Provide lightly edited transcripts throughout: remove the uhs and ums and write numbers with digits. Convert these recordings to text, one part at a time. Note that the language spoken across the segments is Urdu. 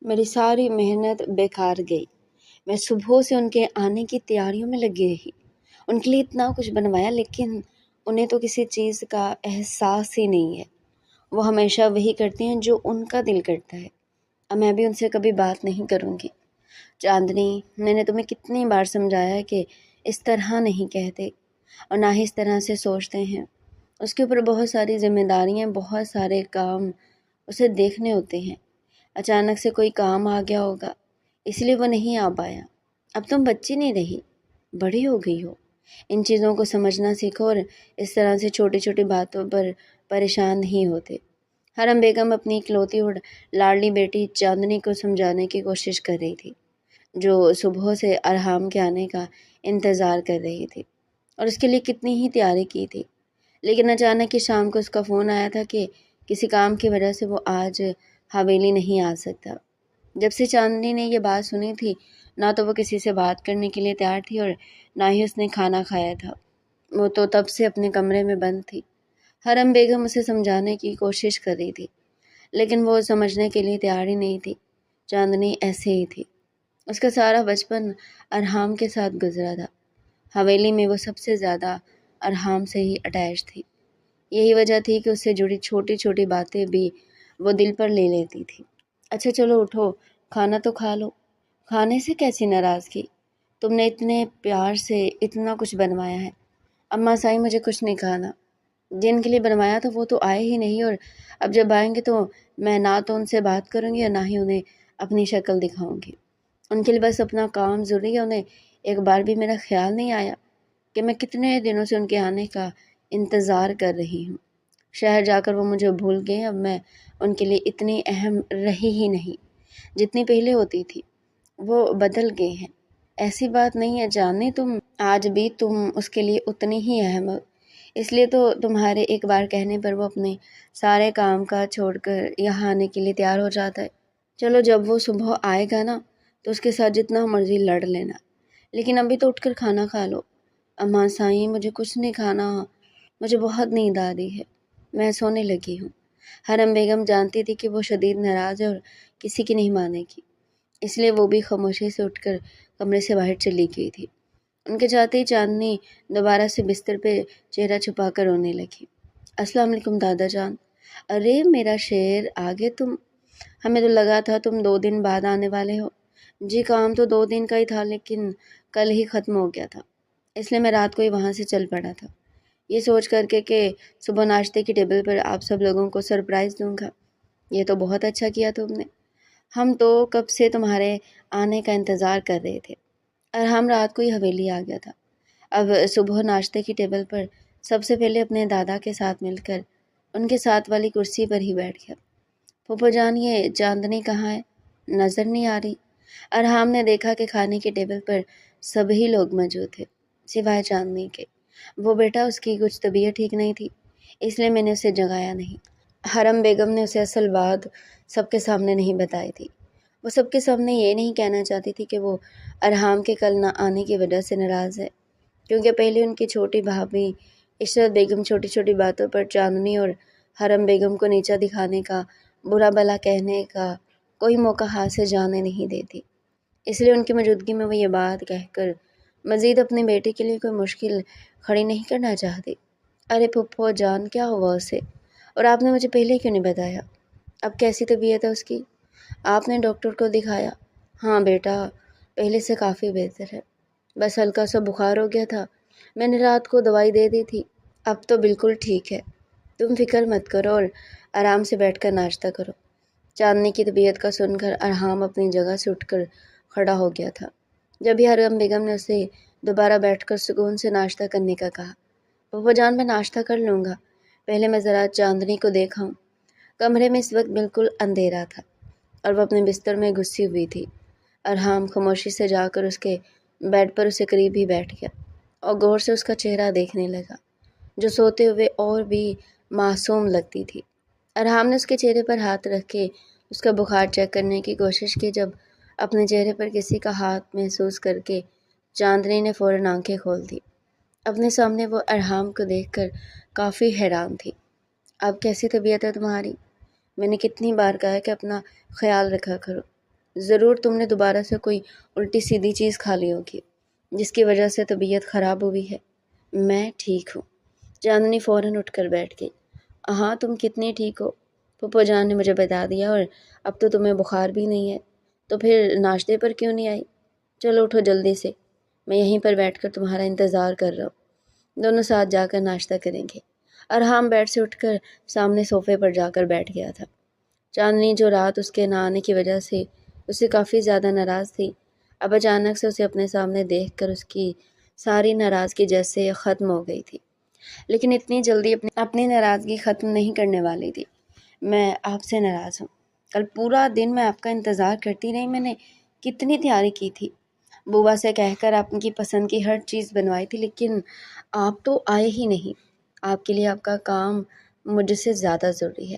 میری ساری محنت بیکار گئی۔ میں صبح سے ان کے آنے کی تیاریوں میں لگی رہی، ان کے لیے اتنا کچھ بنوایا، لیکن انہیں تو کسی چیز کا احساس ہی نہیں ہے۔ وہ ہمیشہ وہی کرتی ہیں جو ان کا دل کرتا ہے۔ اب میں بھی ان سے کبھی بات نہیں کروں گی۔ چاندنی، میں نے تمہیں کتنی بار سمجھایا کہ اس طرح نہیں کہتے اور نہ ہی اس طرح سے سوچتے ہیں۔ اس کے اوپر بہت ساری ذمہ داریاں، بہت سارے کام اسے دیکھنے ہوتے ہیں۔ اچانک سے کوئی کام آ گیا ہوگا، اس لیے وہ نہیں آ پایا۔ اب تم بچی نہیں رہی، بڑی ہو گئی ہو۔ ان چیزوں کو سمجھنا سیکھو اور اس طرح سے چھوٹی چھوٹی باتوں پر پریشان نہیں ہوتے۔ حرم بیگم اپنی اکلوتی اور لاڈلی بیٹی چاندنی کو سمجھانے کی کوشش کر رہی تھی، جو صبح سے ارحام کے آنے کا انتظار کر رہی تھی اور اس کے لیے کتنی ہی تیاری کی تھی۔ لیکن اچانک ہی شام کو اس کا فون آیا تھا کہ کسی کام کی وجہ سے وہ آج حویلی نہیں آ سکتا۔ جب سے چاندنی نے یہ بات سنی تھی، نہ تو وہ کسی سے بات کرنے کے لیے تیار تھی اور نہ ہی اس نے کھانا کھایا تھا۔ وہ تو تب سے اپنے کمرے میں بند تھی۔ حرم بیگم اسے سمجھانے کی کوشش کر رہی تھی، لیکن وہ سمجھنے کے لیے تیار ہی نہیں تھی۔ چاندنی ایسے ہی تھی۔ اس کا سارا بچپن ارحام کے ساتھ گزرا تھا۔ حویلی میں وہ سب سے زیادہ ارحام سے ہی اٹیچ تھی۔ یہی وجہ تھی کہ اس سے جڑی چھوٹی چھوٹی باتیں بھی وہ دل پر لے لیتی تھی۔ اچھا چلو اٹھو، کھانا تو کھا لو۔ کھانے سے کیسی ناراضگی؟ تم نے اتنے پیار سے اتنا کچھ بنوایا ہے۔ اماں سائی، مجھے کچھ نہیں کھانا۔ جن کے لیے بنوایا تھا وہ تو آئے ہی نہیں، اور اب جب آئیں گے تو میں نہ تو ان سے بات کروں گی اور نہ ہی انہیں اپنی شکل دکھاؤں گی۔ ان کے لیے بس اپنا کام ضروری ہے۔ انہیں ایک بار بھی میرا خیال نہیں آیا کہ میں کتنے دنوں سے ان کے آنے کا انتظار کر رہی ہوں۔ شہر جا کر وہ مجھے بھول گئے۔ اب میں ان کے لیے اتنی اہم رہی ہی نہیں جتنی پہلے ہوتی تھی۔ وہ بدل گئے ہیں۔ ایسی بات نہیں ہے جاننی، آج بھی تم اس کے لیے اتنی ہی اہم ہو۔ اس لیے تو تمہارے ایک بار کہنے پر وہ اپنے سارے کام کا چھوڑ کر یہاں آنے کے لیے تیار ہو جاتا ہے۔ چلو جب وہ صبح آئے گا نا تو اس کے ساتھ جتنا مرضی لڑ لینا، لیکن ابھی تو اٹھ کر کھانا کھا لو۔ اماں سائیں، مجھے کچھ نہیں کھانا، مجھے بہت نیند آ رہی ہے، میں سونے لگی ہوں۔ حرم بیگم جانتی تھی کہ وہ شدید ناراض ہے اور کسی کی نہیں مانے گی، اس لیے وہ بھی خاموشی سے اٹھ کر کمرے سے باہر چلی گئی تھی۔ ان کے جاتے ہی چاندنی دوبارہ سے بستر پہ چہرہ چھپا کر رونے لگی۔ السلام علیکم دادا جان۔ ارے میرا شیر، آگے تم؟ ہمیں تو لگا تھا تم 2 دن بعد آنے والے ہو۔ جی کام تو 2 دن کا ہی تھا، لیکن کل ہی ختم ہو گیا تھا، اس لیے میں رات کو ہی وہاں سے چل پڑا تھا، یہ سوچ کر کے کہ صبح ناشتے کی ٹیبل پر آپ سب لوگوں کو سرپرائز دوں گا۔ یہ تو بہت اچھا کیا تم نے، ہم تو کب سے تمہارے آنے کا انتظار کر رہے تھے۔ اور ہم رات کو ہی حویلی آ گیا تھا۔ اب صبح ناشتے کی ٹیبل پر سب سے پہلے اپنے دادا کے ساتھ مل کر ان کے ساتھ والی کرسی پر ہی بیٹھ گیا۔ پھوپھو جان، یہ چاندنی کہاں ہے؟ نظر نہیں آ رہی۔ ارحام نے دیکھا کہ کھانے کی ٹیبل پر سبھی لوگ موجود تھے سوائے چاندنی کے۔ وہ بیٹا، اس کی کچھ طبیعت ٹھیک نہیں تھی، اس لیے میں نے اسے جگایا نہیں۔ حرم بیگم نے اسے اصل بات سب کے سامنے نہیں بتائی تھی۔ وہ سب کے سامنے یہ نہیں کہنا چاہتی تھی کہ وہ ارحام کے کل نہ آنے کی وجہ سے ناراض ہے، کیونکہ پہلے ان کی چھوٹی بھابھی عشرت بیگم چھوٹی چھوٹی باتوں پر چاندنی اور حرم بیگم کو نیچا دکھانے کا، برا بھلا کہنے کا کوئی موقع ہاتھ سے جانے نہیں دیتی۔ اس لیے ان کی موجودگی میں وہ یہ بات کہہ کر مزید اپنے بیٹے کے لیے کوئی مشکل کھڑی نہیں کرنا چاہتی۔ ارے پھوپھو جان، کیا ہوا اسے؟ اور آپ نے مجھے پہلے کیوں نہیں بتایا؟ اب کیسی طبیعت ہے اس کی؟ آپ نے ڈاکٹر کو دکھایا؟ ہاں بیٹا، پہلے سے کافی بہتر ہے، بس ہلکا سا بخار ہو گیا تھا، میں نے رات کو دوائی دے دی تھی، اب تو بالکل ٹھیک ہے۔ تم فکر مت کرو اور آرام سے بیٹھ کر ناشتہ کرو۔ چاندنی کی طبیعت کا سن کر ارحام اپنی جگہ سے اٹھ کر کھڑا ہو گیا تھا۔ جب ہی حرم بیگم نے اسے دوبارہ بیٹھ کر سکون سے ناشتہ کرنے کا کہا۔ پھوپھو جان، میں ناشتہ کر لوں گا، پہلے میں ذرا چاندنی کو دیکھاؤں۔ کمرے میں اس وقت بالکل اندھیرا تھا اور وہ اپنے بستر میں گھسی ہوئی تھی۔ ارحام خاموشی سے جا کر اس کے بیڈ پر اسے قریب ہی بیٹھ گیا اور غور سے اس کا چہرہ دیکھنے لگا، جو سوتے ہوئے اور بھی معصوم لگتی تھی۔ ارحام نے اس کے چہرے پر ہاتھ رکھ کے اس کا بخار چیک کرنے کی کوشش کی۔ جب اپنے چہرے پر کسی کا ہاتھ محسوس کر کے چاندنی نے فوراً آنکھیں کھول دی۔ اپنے سامنے وہ ارحام کو دیکھ کر کافی حیران تھی۔ اب کیسی طبیعت ہے تمہاری؟ میں نے کتنی بار کہا ہے کہ اپنا خیال رکھا کرو۔ ضرور تم نے دوبارہ سے کوئی الٹی سیدھی چیز کھا لی ہوگی جس کی وجہ سے طبیعت خراب ہوئی ہے۔ میں ٹھیک ہوں۔ چاندنی فوراً اٹھ کر بیٹھ گئی۔ ہاں تم کتنی ٹھیک ہو، پھپھو جان نے مجھے بتا دیا، اور اب تو تمہیں بخار بھی نہیں ہے، تو پھر ناشتے پر کیوں نہیں آئی؟ چلو اٹھو جلدی سے، میں یہیں پر بیٹھ کر تمہارا انتظار کر رہا ہوں۔ دونوں ساتھ جا کر ناشتہ کریں گے۔ ارحام بیڈ سے اٹھ کر سامنے صوفے پر جا کر بیٹھ گیا تھا۔ چاندنی جو رات اس کے نہ آنے کی وجہ سے اسے کافی زیادہ ناراض تھی، اب اچانک سے اسے اپنے سامنے دیکھ کر اس کی ساری ناراضگی جیسے ختم ہو گئی تھی، لیکن اتنی جلدی اپنی ناراضگی ختم نہیں کرنے والی تھی۔ میں آپ سے ناراض ہوں۔ کل پورا دن میں آپ کا انتظار کرتی رہی، میں نے کتنی تیاری کی تھی، بوا سے کہہ کر آپ کی پسند کی ہر چیز بنوائی تھی، لیکن آپ تو آئے ہی نہیں۔ آپ کے لیے آپ کا کام مجھ سے زیادہ ضروری ہے۔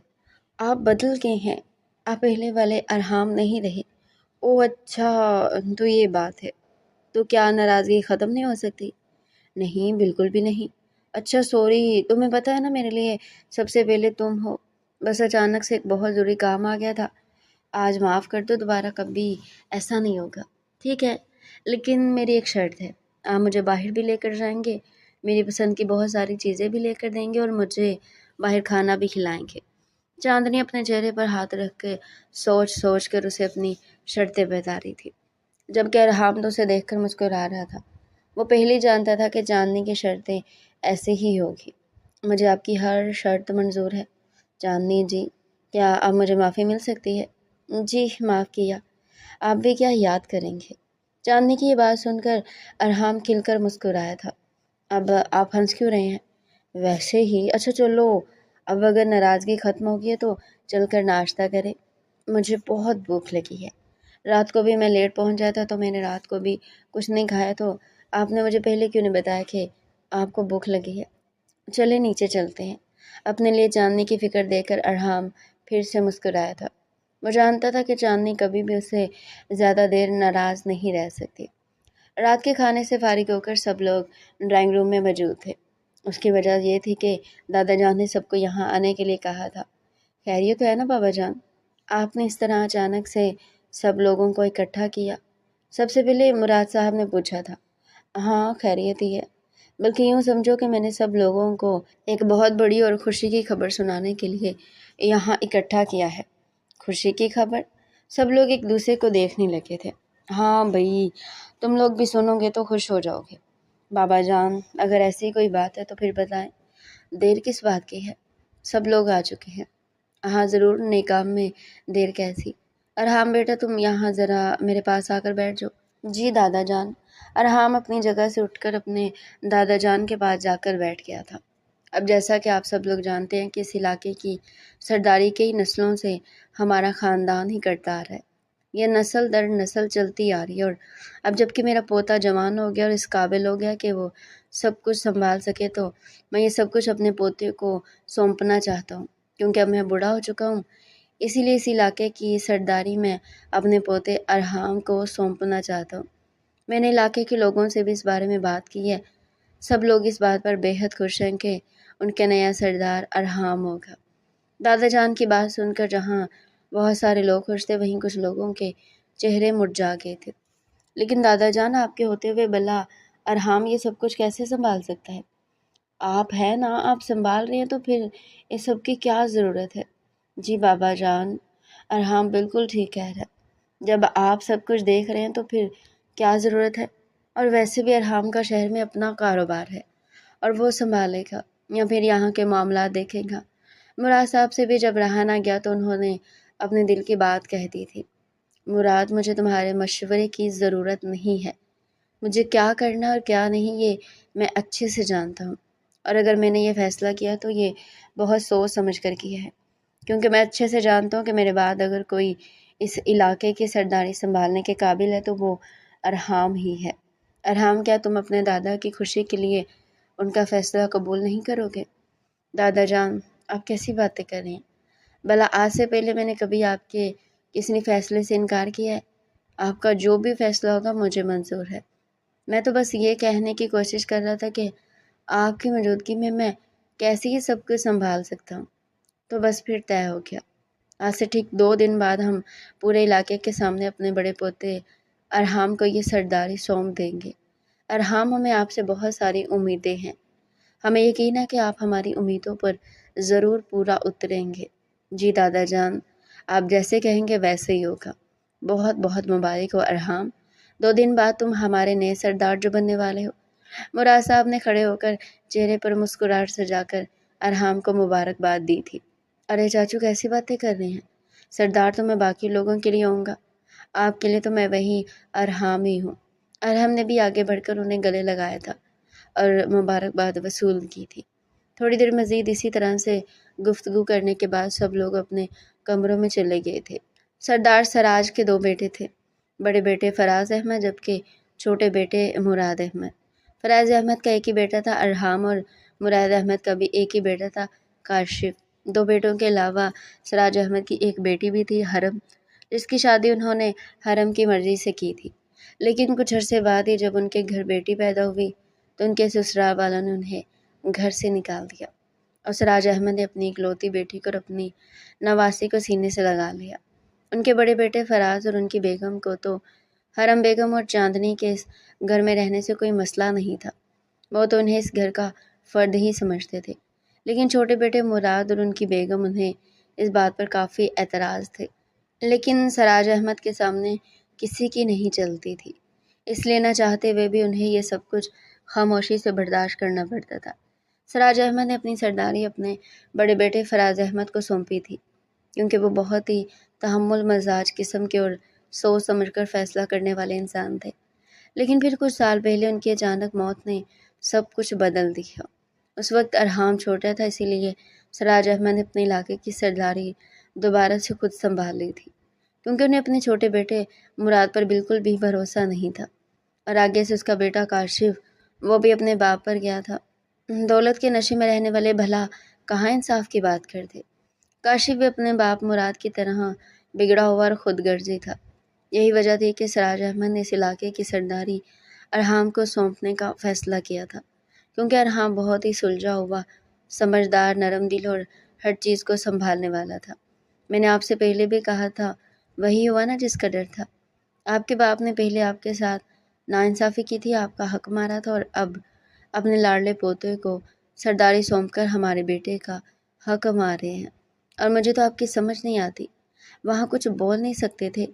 آپ بدل گئے ہیں، آپ پہلے والے ارحام نہیں رہے۔ او اچھا، تو یہ بات ہے۔ تو کیا ناراضگی ختم نہیں ہو سکتی؟ نہیں، بالکل بھی نہیں۔ اچھا سوری، تمہیں پتہ ہے نا میرے لیے سب سے پہلے تم ہو۔ بس اچانک سے ایک بہت ضروری کام آ گیا تھا، آج معاف کر دو، دوبارہ کبھی ایسا نہیں ہوگا۔ ٹھیک ہے، لیکن میری ایک شرط ہے، آپ مجھے باہر بھی لے کر جائیں گے، میری پسند کی بہت ساری چیزیں بھی لے کر دیں گے، اور مجھے باہر کھانا بھی کھلائیں گے۔ چاندنی اپنے چہرے پر ہاتھ رکھ کے سوچ سوچ کر اسے اپنی شرطیں بتا رہی تھی، جبکہ ارحام تو اسے دیکھ کر مسکرا رہا تھا۔ وہ پہلے جانتا تھا کہ چاندنی کی شرطیں ایسے ہی ہوگی۔ مجھے آپ کی ہر شرط منظور ہے چاندنی جی، کیا اب مجھے معافی مل سکتی ہے؟ جی معاف کیا، آپ بھی کیا یاد کریں گے؟ چاندنی کی یہ بات سن کر ارحام کھل کر مسکرایا تھا۔ اب آپ ہنس کیوں رہے ہیں؟ ویسے ہی۔ اچھا چلو، اب اگر ناراضگی ختم ہوگی ہے تو چل کر ناشتہ کریں، مجھے بہت بھوک لگی ہے۔ رات کو بھی میں لیٹ پہنچ جاتا تو میں نے رات کو بھی کچھ نہیں کھایا، تو آپ نے مجھے پہلے کیوں نہیں بتایا کہ آپ کو بھوک لگی ہے؟ چلے نیچے چلتے ہیں۔ اپنے لیے چاندنی کی فکر دیکھ کر ارحام پھر سے مسکرایا تھا۔ وہ جانتا تھا کہ چاندنی کبھی بھی اسے زیادہ دیر ناراض نہیں رہ سکتی۔ رات کے کھانے سے فارغ ہو کر سب لوگ ڈرائنگ روم میں موجود تھے۔ اس کی وجہ یہ تھی کہ دادا جان نے سب کو یہاں آنے کے لیے کہا تھا۔ خیریت تو ہے نا بابا جان؟ آپ نے اس طرح اچانک سے سب لوگوں کو اکٹھا کیا؟ سب سے پہلے مراد صاحب نے پوچھا تھا۔ ہاں خیریت ہی ہے، بلکہ یوں سمجھو کہ میں نے سب لوگوں کو ایک بہت بڑی اور خوشی کی خبر سنانے کے لیے یہاں اکٹھا کیا ہے۔ خوشی کی خبر؟ سب لوگ ایک دوسرے کو دیکھنے لگے تھے۔ ہاں بھائی، تم لوگ بھی سنو گے تو خوش ہو جاؤ گے۔ بابا جان اگر ایسی کوئی بات ہے تو پھر بتائیں، دیر کس بات کی ہے؟ سب لوگ آ چکے ہیں۔ ہاں ضرور، نیک کام میں دیر کیسی۔ ارحام بیٹا تم یہاں ذرا میرے پاس آ کر بیٹھ جاؤ۔ جی دادا جان۔ ارحام اپنی جگہ سے اٹھ کر اپنے دادا جان کے پاس جا کر بیٹھ گیا تھا۔ اب جیسا کہ آپ سب لوگ جانتے ہیں کہ اس علاقے کی سرداری کئی نسلوں سے ہمارا خاندان ہی کرتا آ رہا ہے۔ یہ نسل در نسل چلتی آ رہی ہے، اور اب جب کہ میرا پوتا جوان ہو گیا اور اس قابل ہو گیا کہ وہ سب کچھ سنبھال سکے، تو میں یہ سب کچھ اپنے پوتے کو سونپنا چاہتا ہوں، کیونکہ اب میں بوڑھا ہو چکا ہوں۔ اسی لیے اس علاقے کی سرداری میں اپنے پوتے ارحام کو سونپنا چاہتا ہوں۔ میں نے علاقے کے لوگوں سے بھی اس بارے میں بات کی ہے، سب لوگ اس بات پر بے حد خوش ہیں کہ ان کا نیا سردار ارحام ہوگا۔ دادا جان کی بات سن کر جہاں بہت سارے لوگ خوش تھے، وہیں کچھ لوگوں کے چہرے مرجھا گئے تھے۔ لیکن دادا جان آپ کے ہوتے ہوئے بھلا ارحام یہ سب کچھ کیسے سنبھال سکتا ہے؟ آپ ہیں نا، آپ سنبھال رہے ہیں، تو پھر اس سب کی کیا ضرورت ہے؟ جی بابا جان، ارحام بالکل ٹھیک کہہ رہا ہے، جب آپ سب کچھ دیکھ رہے ہیں تو پھر کیا ضرورت ہے؟ اور ویسے بھی ارحام کا شہر میں اپنا کاروبار ہے، اور وہ سنبھالے گا یا پھر یہاں کے معاملات دیکھے گا۔ مراد صاحب سے بھی جب رہا نہ گیا تو انہوں نے اپنے دل کی بات کہہ دی تھی۔ مراد مجھے تمہارے مشورے کی ضرورت نہیں ہے، مجھے کیا کرنا اور کیا نہیں یہ میں اچھے سے جانتا ہوں، اور اگر میں نے یہ فیصلہ کیا تو یہ بہت سوچ سمجھ کر کیا ہے، کیونکہ میں اچھے سے جانتا ہوں کہ میرے بعد اگر کوئی اس علاقے کی سرداری سنبھالنے کے قابل ہے تو وہ ارحام ہی ہے۔ ارحام کیا تم اپنے دادا کی خوشی کے لیے ان کا فیصلہ قبول نہیں کرو گے؟ دادا جان آپ کیسی باتیں کر رہے ہیں؟ بھلا آج سے پہلے میں نے کبھی آپ کے کسی فیصلے سے انکار کیا ہے؟ آپ کا جو بھی فیصلہ ہوگا مجھے منظور ہے۔ میں تو بس یہ کہنے کی کوشش کر رہا تھا کہ آپ کی موجودگی میں کیسے یہ سب کچھ سنبھال سکتا ہوں، تو بس پھر طے ہو گیا۔ آج سے ٹھیک 2 دن بعد ہم پورے علاقے کے سامنے اپنے بڑے پوتے ارحام کو یہ سرداری سونپ دیں گے۔ ارحام، ہمیں آپ سے بہت ساری امیدیں ہیں۔ ہمیں یقین ہے کہ آپ ہماری امیدوں پر ضرور پورا اتریں گے۔ جی دادا جان، آپ جیسے کہیں گے ویسے ہی ہوگا۔ بہت بہت مبارک ہو ارحام، 2 دن بعد تم ہمارے نئے سردار جو بننے والے ہو۔ مراد صاحب نے کھڑے ہو کر چہرے پر مسکراہٹ سجا کر ارحام کو مبارکباد دی تھی۔ ارے چاچو، کیسی باتیں کر رہے ہیں؟ سردار تو میں باقی لوگوں کے لیے ہوں گا، آپ کے لیے تو میں وہی ارحام ہی ہوں۔ ارحم نے بھی آگے بڑھ کر انہیں گلے لگایا تھا اور مبارکباد وصول کی تھی۔ تھوڑی دیر مزید اسی طرح سے گفتگو کرنے کے بعد سب لوگ اپنے کمروں میں چلے گئے تھے۔ سردار سراج کے 2 بیٹے تھے، بڑے بیٹے فراز احمد جبکہ چھوٹے بیٹے مراد احمد۔ فراز احمد کا ایک ہی بیٹا تھا ارحام اور مراد احمد کا بھی ایک ہی بیٹا تھا کاشف۔ 2 بیٹوں کے علاوہ سراج احمد کی ایک بیٹی بھی تھی حرم، جس کی شادی انہوں نے حرم کی مرضی سے کی تھی۔ لیکن کچھ عرصے بعد ہی جب ان کے گھر بیٹی پیدا ہوئی تو ان کے سسرال والوں نے انہیں گھر سے نکال دیا اور سراج احمد نے اپنی اکلوتی بیٹی کو اور اپنی نواسی کو سینے سے لگا لیا۔ ان کے بڑے بیٹے فراز اور ان کی بیگم کو تو حرم بیگم اور چاندنی کے اس گھر میں رہنے سے کوئی مسئلہ نہیں تھا، وہ تو انہیں اس گھر کا فرد ہی سمجھتے تھے۔ لیکن چھوٹے بیٹے مراد اور ان کی بیگم انہیں اس بات پر کافی اعتراض تھے، لیکن سراج احمد کے سامنے کسی کی نہیں چلتی تھی، اس لیے نہ چاہتے ہوئے بھی انہیں یہ سب کچھ خاموشی سے برداشت کرنا پڑتا تھا۔ سراج احمد نے اپنی سرداری اپنے بڑے بیٹے فراز احمد کو سونپی تھی، کیونکہ وہ بہت ہی تحمل مزاج قسم کے اور سوچ سمجھ کر فیصلہ کرنے والے انسان تھے۔ لیکن پھر کچھ سال پہلے ان کی اچانک موت نے سب کچھ بدل دیا۔ اس وقت ارحام چھوٹا تھا، اسی لیے سراج احمد نے اپنے علاقے کی سرداری دوبارہ سے خود سنبھال لی تھی، کیونکہ انہیں اپنے چھوٹے بیٹے مراد پر بالکل بھی بھروسہ نہیں تھا، اور آگے سے اس کا بیٹا کاشف، وہ بھی اپنے باپ پر گیا تھا۔ دولت کے نشے میں رہنے والے بھلا کہاں انصاف کی بات کرتے۔ کاشف بھی اپنے باپ مراد کی طرح بگڑا ہوا اور خود غرضی تھا۔ یہی وجہ تھی کہ سراج احمد نے اس علاقے کی سرداری ارحام کو سونپنے کا فیصلہ کیا تھا، کیونکہ ارحام بہت ہی سلجھا ہوا، سمجھدار، نرم دل اور ہر چیز کو سنبھالنے والا تھا۔ میں نے آپ سے پہلے بھی کہا تھا، وہی ہوا نا جس کا ڈر تھا۔ آپ کے باپ نے پہلے آپ کے ساتھ ناانصافی کی تھی، آپ کا حق مارا تھا، اور اب اپنے لاڈلے پوتے کو سرداری سونپ کر ہمارے بیٹے کا حق مار رہے ہیں۔ اور مجھے تو آپ کی سمجھ نہیں آتی، وہاں کچھ بول نہیں سکتے تھے؟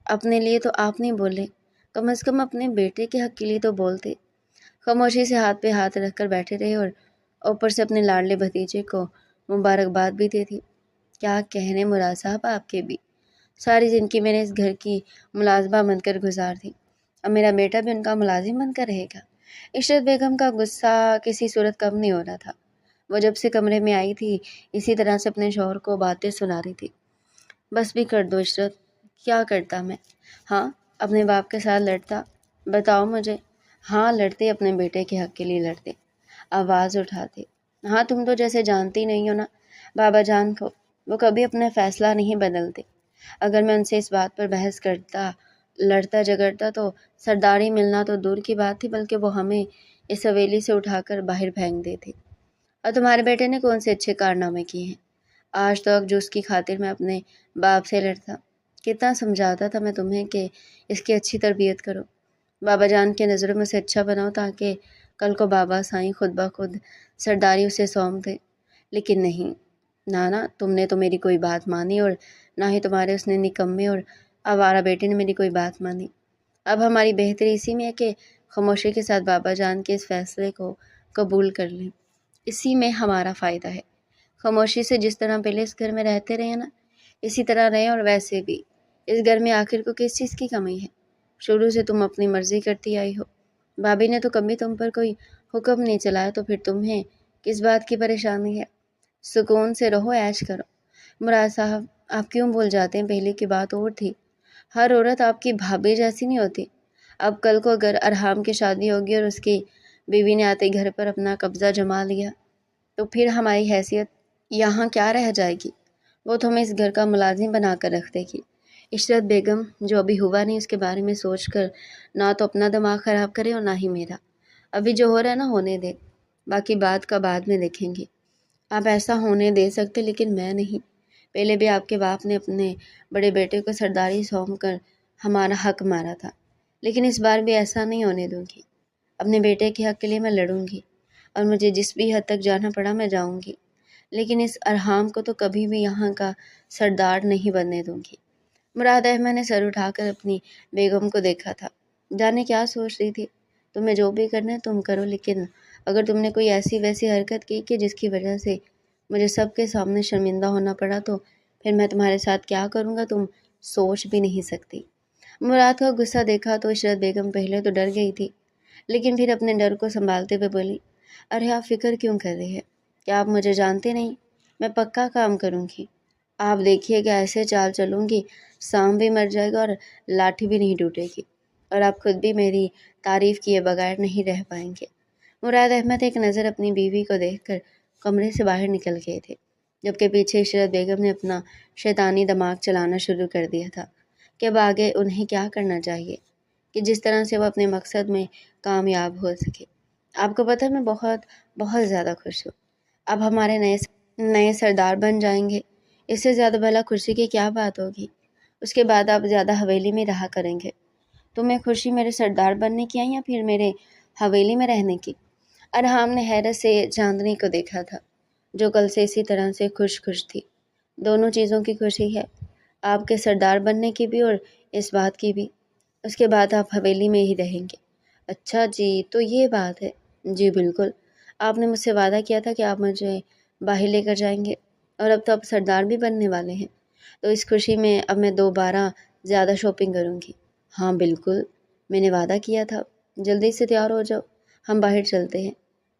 اپنے لیے تو آپ نہیں بولے، کم از کم اپنے بیٹے کے حق کے لیے تو بولتے۔ خاموشی سے ہاتھ پہ ہاتھ رکھ کر بیٹھے رہے اور اوپر سے اپنے لاڈلے بھتیجے کو مبارکباد بھی دی تھی۔ کیا کہنے مراد صاحب آپ کے بھی، ساری زندگی میں نے اس گھر کی ملازمہ بن کر گزار دی، اب میرا بیٹا بھی ان کا ملازم بن کر رہے گا۔ عشرت بیگم کا غصہ کسی صورت کم نہیں ہو رہا تھا۔ وہ جب سے کمرے میں آئی تھی اسی طرح سے اپنے شوہر کو باتیں سنا رہی تھی۔ بس بھی کر دو عشرت، کیا کرتا میں؟ ہاں، اپنے باپ کے ساتھ لڑتا؟ بتاؤ مجھے۔ ہاں، لڑتے، اپنے بیٹے کے حق کے لیے لڑتے، آواز اٹھاتے۔ ہاں، تم تو جیسے جانتی نہیں ہو نا بابا جان کو، وہ کبھی اپنا فیصلہ نہیں بدلتے۔ اگر میں ان سے اس بات پر بحث کرتا، لڑتا جھگڑتا تو سرداری ملنا تو دور کی بات تھی، بلکہ وہ ہمیں اس حویلی سے اٹھا کر باہر پھینک دیتے۔ اور تمہارے بیٹے نے کون سے اچھے کارنامے کیے ہیں آج تک جو اس کی خاطر میں اپنے باپ سے لڑتا؟ کتنا سمجھاتا تھا میں تمہیں کہ اس کی اچھی تربیت کرو، بابا جان کی نظروں میں سے اچھا بناؤ، تاکہ کل کو بابا سائیں خود بخود سرداری اسے سونپ دے۔ لیکن نہیں، نانا، تم نے تو میری کوئی بات مانی، اور نہ ہی تمہارے اس نے نکمے اور آوارہ بیٹے نے میری کوئی بات مانی۔ اب ہماری بہتری اسی میں ہے کہ خاموشی کے ساتھ بابا جان کے اس فیصلے کو قبول کر لیں، اسی میں ہمارا فائدہ ہے۔ خاموشی سے جس طرح پہلے اس گھر میں رہتے رہے نا، اسی طرح رہیں، اور ویسے بھی اس گھر میں آخر کو کس چیز کی کمی ہے؟ شروع سے تم اپنی مرضی کرتی آئی ہو، بھابھی نے تو کبھی تم پر کوئی حکم نہیں چلایا، تو پھر تمہیں کس بات کی پریشانی ہے؟ سکون سے رہو، عیش کرو۔ مراد صاحب، آپ کیوں بھول جاتے ہیں؟ پہلے کی بات اور تھی، ہر عورت آپ کی بھابھی جیسی نہیں ہوتی۔ اب کل کو اگر ارحام کی شادی ہوگی اور اس کی بیوی نے آتے گھر پر اپنا قبضہ جما لیا تو پھر ہماری حیثیت یہاں کیا رہ جائے گی؟ وہ تو ہمیں اس گھر کا ملازم بنا کر رکھ دے گی۔ عشرت بیگم، جو ابھی ہوا نہیں اس کے بارے میں سوچ کر نہ تو اپنا دماغ خراب کرے اور نہ ہی میرا۔ ابھی جو ہو رہا ہے نا ہونے دے، باقی بات کا بعد میں دیکھیں گے۔ آپ ایسا ہونے دے سکتے لیکن میں نہیں، پہلے بھی آپ کے باپ نے اپنے بڑے بیٹے کو سرداری سونپ کر ہمارا حق مارا تھا، لیکن اس بار بھی ایسا نہیں ہونے دوں گی۔ اپنے بیٹے کے حق کے لیے میں لڑوں گی، اور مجھے جس بھی حد تک جانا پڑا میں جاؤں گی، لیکن اس ارحام کو تو کبھی بھی یہاں کا سردار نہیں بننے دوں گی۔ مراد احمد نے سر اٹھا کر اپنی بیگم کو دیکھا تھا، جانے کیا سوچ رہی تھی۔ تمہیں جو بھی کرنا ہے تم کرو، لیکن اگر تم نے کوئی ایسی ویسی حرکت کی کہ جس کی وجہ سے مجھے سب کے سامنے شرمندہ ہونا پڑا تو پھر میں تمہارے ساتھ کیا کروں گا تم سوچ بھی نہیں سکتی۔ مراد کا غصہ دیکھا تو عشرت بیگم پہلے تو ڈر گئی تھی، لیکن پھر اپنے ڈر کو سنبھالتے ہوئے بولی، ارے آپ فکر کیوں کر رہی ہے؟ کیا آپ مجھے جانتے نہیں؟ میں پکا کام کروں گی۔ آپ دیکھیے کہ ایسے چال چلوں گی سام بھی مر جائے گا اور لاٹھی بھی نہیں ٹوٹے گی، اور آپ خود بھی میری تعریف کیے بغیر نہیں رہ پائیں گے۔ مراد احمد ایک نظر اپنی بیوی کو دیکھ کر کمرے سے باہر نکل گئے تھے، جبکہ پیچھے عشرت بیگم نے اپنا شیطانی دماغ چلانا شروع کر دیا تھا کہ اب آگے انہیں کیا کرنا چاہیے کہ جس طرح سے وہ اپنے مقصد میں کامیاب ہو سکے۔ آپ کو پتہ ہے میں بہت بہت زیادہ خوش ہوں۔ اب ہمارے نئے سردار بن جائیں گے، اس سے زیادہ بھلا خوشی کی کیا بات ہوگی؟ اس کے بعد آپ زیادہ حویلی میں رہا کریں گے۔ تمہیں خوشی میرے سردار بننے کی ہے یا پھر میرے حویلی میں رہنے کی؟ ارحام نے حیرت سے چاندنی کو دیکھا تھا، جو کل سے اسی طرح سے خوش تھی۔ دونوں چیزوں کی خوشی ہے، آپ کے سردار بننے کی بھی اور اس بات کی بھی۔ اس کے بعد آپ حویلی میں ہی رہیں گے۔ اچھا جی، تو یہ بات ہے۔ جی بالکل، آپ نے مجھ سے وعدہ کیا تھا کہ آپ مجھے باہر لے کر جائیں گے، اور اب تو آپ سردار بھی بننے والے ہیں، تو اس خوشی میں اب میں دوبارہ زیادہ شاپنگ کروں گی۔ ہاں بالکل، میں نے وعدہ کیا تھا۔ جلدی سے تیار ہو جاؤ، ہم باہر چلتے ہیں،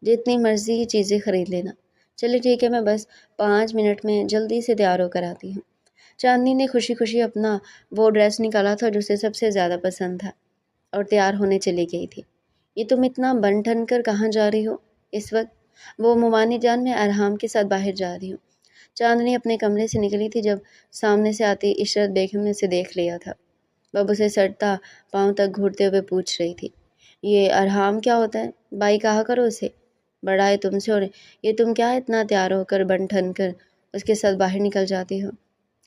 جتنی مرضی کی چیزیں خرید لینا۔ چلے ٹھیک ہے، میں بس 5 منٹ میں جلدی سے تیار ہو کر آتی ہوں۔ چاندنی نے خوشی خوشی اپنا وہ ڈریس نکالا تھا جو اسے سب سے زیادہ پسند تھا، اور تیار ہونے چلی گئی تھی۔ یہ تم اتنا بن ٹھن کر کہاں جا رہی ہو اس وقت؟ وہ ممانی جان، میں ارحام کے ساتھ باہر جا رہی ہوں۔ چاندنی اپنے کمرے سے نکلی تھی جب سامنے سے آتی عشرت بیگم نے اسے دیکھ لیا تھا۔ بب اسے سڑتا پاؤں تک گھوٹتے ہوئے پوچھ رہی تھی، یہ ارحام کیا ہوتا ہے؟ بائی کہا کرو اسے، بڑا ہے تم سے، اور یہ تم کیا اتنا تیار ہو کر بن ٹھن کر اس کے ساتھ باہر نکل جاتی ہو؟